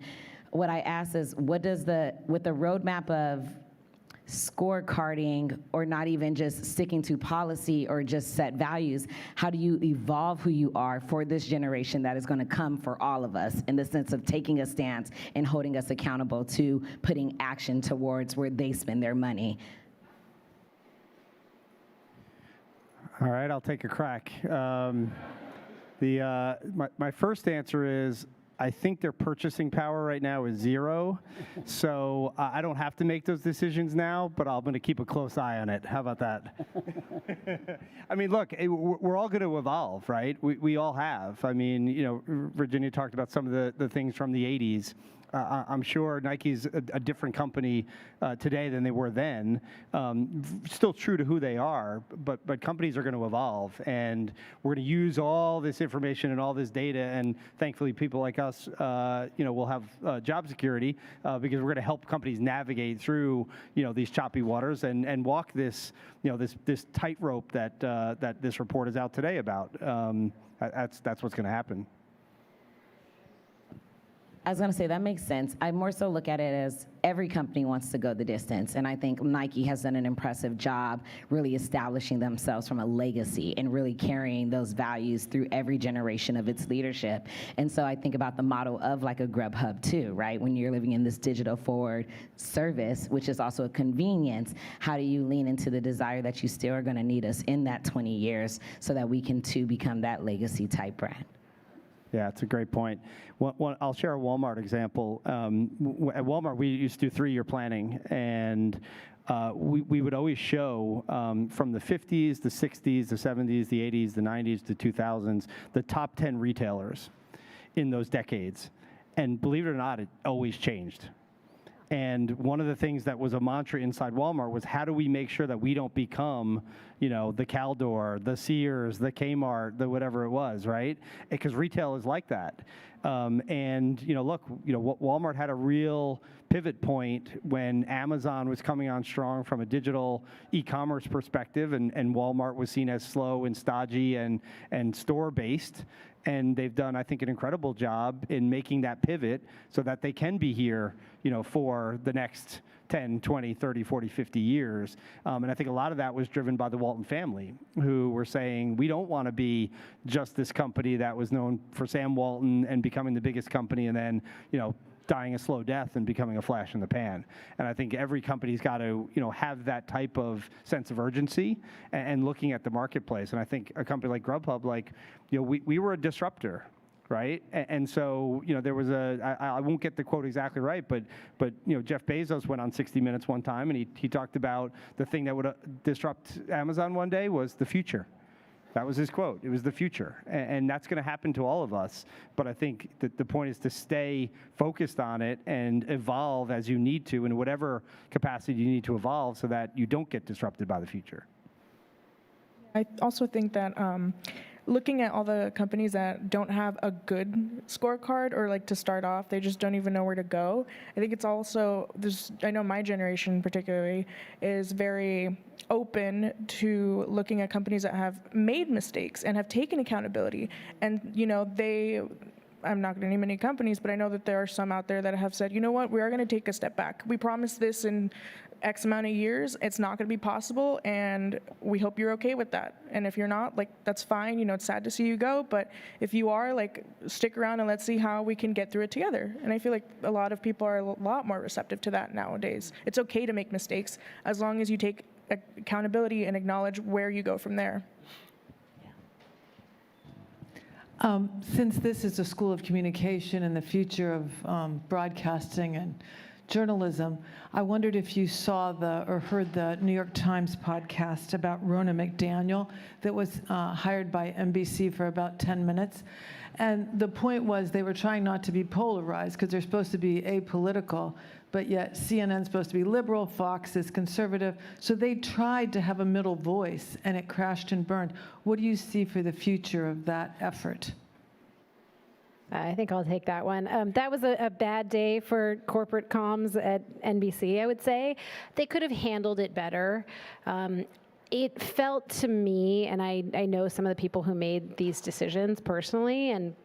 what I ask is, with the roadmap of scorecarding, or not even just sticking to policy or just set values, how do you evolve who you are for this generation that is going to come for all of us, in the sense of taking a stance and holding us accountable to putting action towards where they spend their money? All right, I'll take a crack. My first answer is, I think their purchasing power right now is zero. So I don't have to make those decisions now, but I'm going to keep a close eye on it. How about that? I mean, look, we're all going to evolve, right? We all have. I mean, you know, Virginia talked about some of the things from the 80s. I'm sure Nike's a different company today than they were then. Still true to who they are, but companies are going to evolve, and we're going to use all this information and all this data, and thankfully people like us, you know, will have job security because we're going to help companies navigate through, you know, these choppy waters and walk this, you know, this tightrope that this report is out today about. That's what's going to happen. I was going to say, that makes sense. I more so look at it as every company wants to go the distance, and I think Nike has done an impressive job really establishing themselves from a legacy and really carrying those values through every generation of its leadership. And so I think about the model of like a Grubhub too, right? When you're living in this digital forward service, which is also a convenience, how do you lean into the desire that you still are going to need us in that 20 years so that we can too become that legacy type brand? Yeah, it's a great point. I'll share a Walmart example. At Walmart, we used to do 3-year planning, and we would always show from the 50s, the 60s, the 70s, the 80s, the 90s, the 2000s, the top 10 retailers in those decades. And believe it or not, it always changed. And one of the things that was a mantra inside Walmart was, how do we make sure that we don't become, you know, the Caldor, the Sears, the Kmart, the whatever it was, right? Because retail is like that. And, you know, look, you know, Walmart had a real pivot point when Amazon was coming on strong from a digital e-commerce perspective, and Walmart was seen as slow and stodgy and store-based. And they've done, I think, an incredible job in making that pivot so that they can be here, you know, for the next 10, 20, 30, 40, 50 years. And I think a lot of that was driven by the Walton family, who were saying, we don't want to be just this company that was known for Sam Walton and becoming the biggest company and then, you know, dying a slow death and becoming a flash in the pan. And I think every company's got to, you know, have that type of sense of urgency and looking at the marketplace. And I think a company like Grubhub, like, you know, we were a disruptor, right? And so, you know, there was I won't get the quote exactly right, but you know, Jeff Bezos went on 60 Minutes one time, and he talked about the thing that would disrupt Amazon one day was the future. That was his quote. It was the future. And that's going to happen to all of us. But I think that the point is to stay focused on it and evolve as you need to in whatever capacity you need to evolve so that you don't get disrupted by the future. I also think that looking at all the companies that don't have a good scorecard, or like to start off, they just don't even know where to go. I think it's also, I know my generation particularly is very open to looking at companies that have made mistakes and have taken accountability. And, you know, I'm not going to name any companies, but I know that there are some out there that have said, you know what, we are going to take a step back. We promised this in X amount of years. It's not going to be possible, and we hope you're okay with that. And if you're not, like, that's fine. You know, it's sad to see you go, but if you are, like, stick around and let's see how we can get through it together. And I feel like a lot of people are a lot more receptive to that nowadays. It's okay to make mistakes as long as you take accountability and acknowledge where you go from there. Since this is a school of communication and the future of broadcasting and journalism, I wondered if you saw or heard the New York Times podcast about Rona McDaniel that was hired by NBC for about 10 minutes. And the point was they were trying not to be polarized because they're supposed to be apolitical, but yet CNN's supposed to be liberal, Fox is conservative. So they tried to have a middle voice, and it crashed and burned. What do you see for the future of that effort? I think I'll take that one. That was a bad day for corporate comms at NBC, I would say. They could have handled it better. It felt to me, and I know some of the people who made these decisions personally, and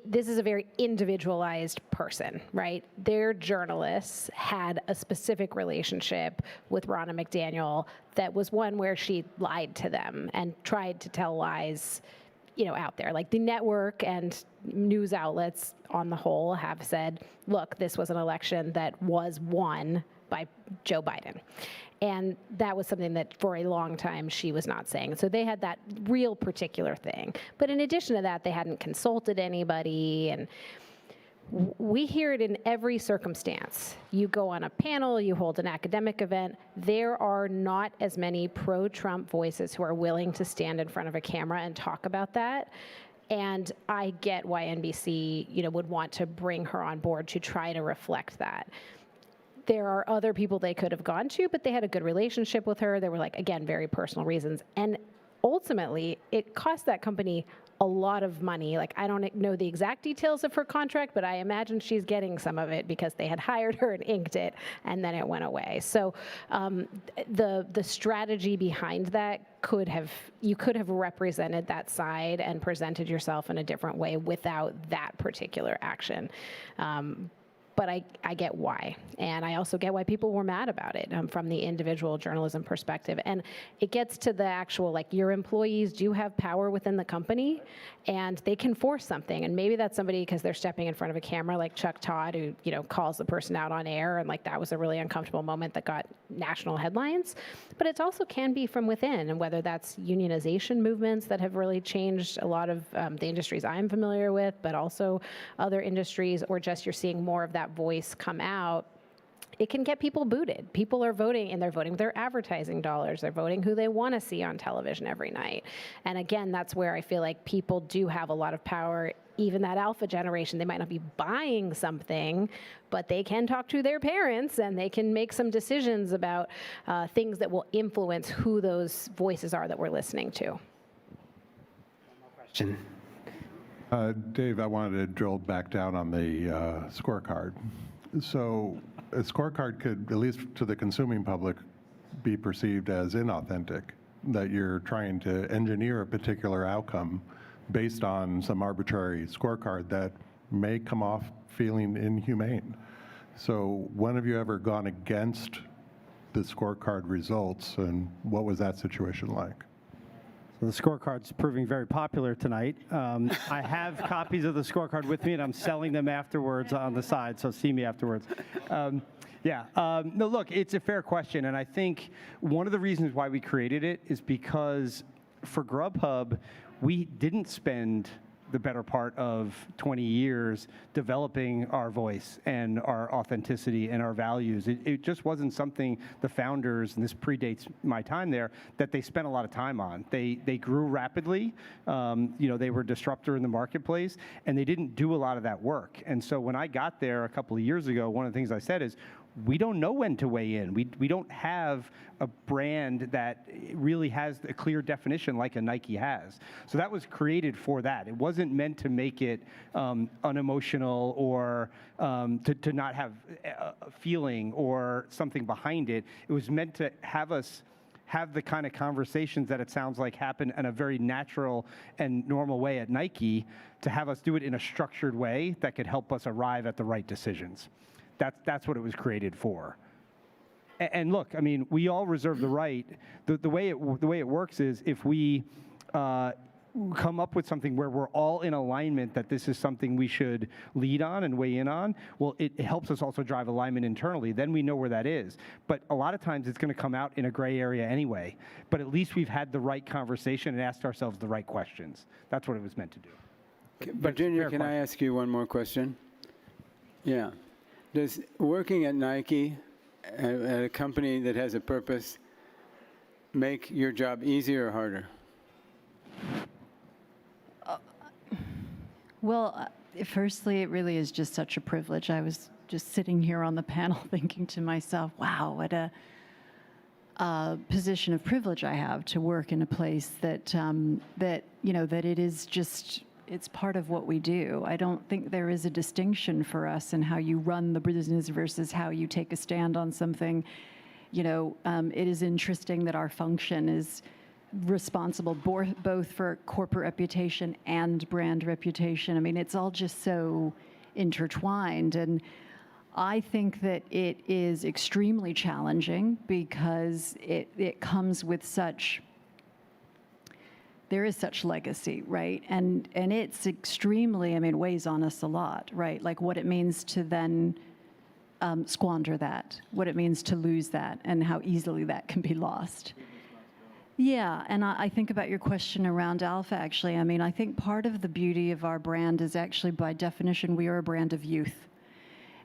this is a very individualized person, right? Their journalists had a specific relationship with Ronna McDaniel that was one where she lied to them and tried to tell lies, out there. Like the network and news outlets on the whole have said, look, this was an election that was won by Joe Biden. And that was something that for a long time she was not saying. So they had that real particular thing. But in addition to that, they hadn't consulted anybody. And we hear it in every circumstance. You go on a panel, you hold an academic event, there are not as many pro-Trump voices who are willing to stand in front of a camera and talk about that. And I get why NBC, would want to bring her on board to try to reflect that. There are other people they could have gone to, but they had a good relationship with her. There were, again, very personal reasons. And ultimately, it cost that company a lot of money. I don't know the exact details of her contract, but I imagine she's getting some of it because they had hired her and inked it, and then it went away. So the strategy behind that you could have represented that side and presented yourself in a different way without that particular action. But I get why. And I also get why people were mad about it from the individual journalism perspective. And it gets to the actual, your employees do have power within the company and they can force something. And maybe that's somebody because they're stepping in front of a camera like Chuck Todd who, calls the person out on air. And that was a really uncomfortable moment that got national headlines. But it also can be from within. And whether that's unionization movements that have really changed a lot of the industries I'm familiar with, but also other industries, or just you're seeing more of that voice come out, it can get people booted. People are voting, and they're voting with their advertising dollars. They're voting who they want to see on television every night. And again, that's where I feel like people do have a lot of power. Even that alpha generation, they might not be buying something, but they can talk to their parents and they can make some decisions about things that will influence who those voices are that we're listening to. Question. Dave, I wanted to drill back down on the scorecard. So a scorecard could, at least to the consuming public, be perceived as inauthentic, that you're trying to engineer a particular outcome based on some arbitrary scorecard that may come off feeling inhumane. So when have you ever gone against the scorecard results, and what was that situation like? The scorecard's proving very popular tonight. I have copies of the scorecard with me, and I'm selling them afterwards on the side, so see me afterwards. No, look, it's a fair question, and I think one of the reasons why we created it is because for Grubhub, we didn't spend the better part of 20 years developing our voice and our authenticity and our values. It just wasn't something the founders, and this predates my time there, that they spent a lot of time on. They grew rapidly. They were a disruptor in the marketplace, and they didn't do a lot of that work. And so when I got there a couple of years ago, one of the things I said is, we don't know when to weigh in. We don't have a brand that really has a clear definition like a Nike has. So that was created for that. It wasn't meant to make it unemotional or to not have a feeling or something behind it. It was meant to have us have the kind of conversations that it sounds like happen in a very natural and normal way at Nike, to have us do it in a structured way that could help us arrive at the right decisions. That's what it was created for. And look, I mean, we all reserve the right. The way it works is if we come up with something where we're all in alignment that this is something we should lead on and weigh in on, well, it helps us also drive alignment internally. Then we know where that is. But a lot of times it's going to come out in a gray area anyway. But at least we've had the right conversation and asked ourselves the right questions. That's what it was meant to do. Virginia, can I ask you one more question? Yeah. Does working at Nike, at a company that has a purpose, make your job easier or harder? Well, firstly, it really is just such a privilege. I was just sitting here on the panel thinking to myself, wow, what a position of privilege I have to work in a place that, that it is just, it's part of what we do. I don't think there is a distinction for us in how you run the business versus how you take a stand on something. It is interesting that our function is responsible both for corporate reputation and brand reputation. I mean, it's all just so intertwined. And I think that it is extremely challenging because it comes with there is such legacy, right? And it's extremely, it weighs on us a lot, right? Like what it means to then squander that, what it means to lose that, and how easily that can be lost. Yeah, and I think about your question around alpha, actually. I think part of the beauty of our brand is actually, by definition, we are a brand of youth.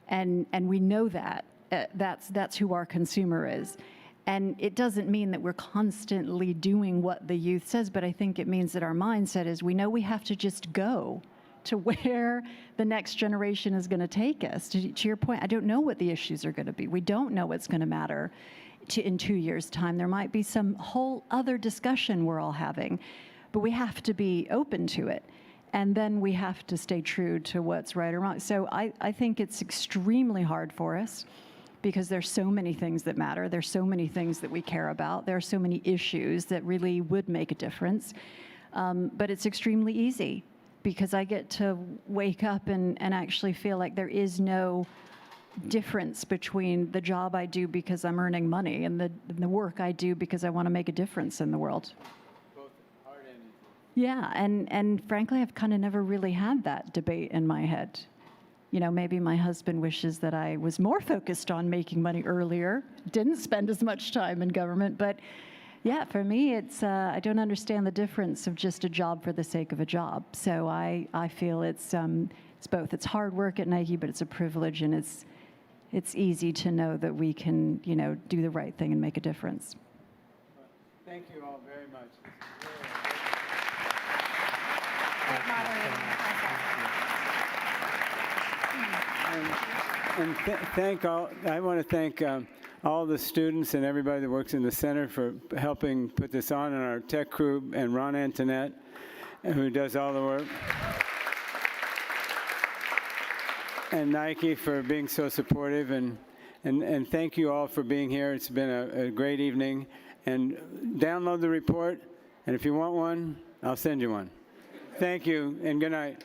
And we know that. That's who our consumer is. And it doesn't mean that we're constantly doing what the youth says, but I think it means that our mindset is we know we have to just go to where the next generation is going to take us. To your point, I don't know what the issues are going to be. We don't know what's going to matter in 2 years' time. There might be some whole other discussion we're all having, but we have to be open to it. And then we have to stay true to what's right or wrong. So I think it's extremely hard for us because there's so many things that matter. There's so many things that we care about. There are so many issues that really would make a difference. But it's extremely easy because I get to wake up and actually feel like there is no difference between the job I do because I'm earning money and the work I do because I want to make a difference in the world. Both hard and easy. Yeah, and frankly, I've kind of never really had that debate in my head. Maybe my husband wishes that I was more focused on making money earlier, didn't spend as much time in government, but yeah, for me, it's I don't understand the difference of just a job for the sake of a job. So I feel it's both. It's hard work at Nike, but it's a privilege, and it's easy to know that we can, do the right thing and make a difference. Thank you all very much. I want to thank all the students and everybody that works in the center for helping put this on, and our tech crew, and Ron Antoinette, who does all the work. And Nike for being so supportive, and thank you all for being here. It's been a great evening. And download the report, and if you want one, I'll send you one. Thank you, and good night.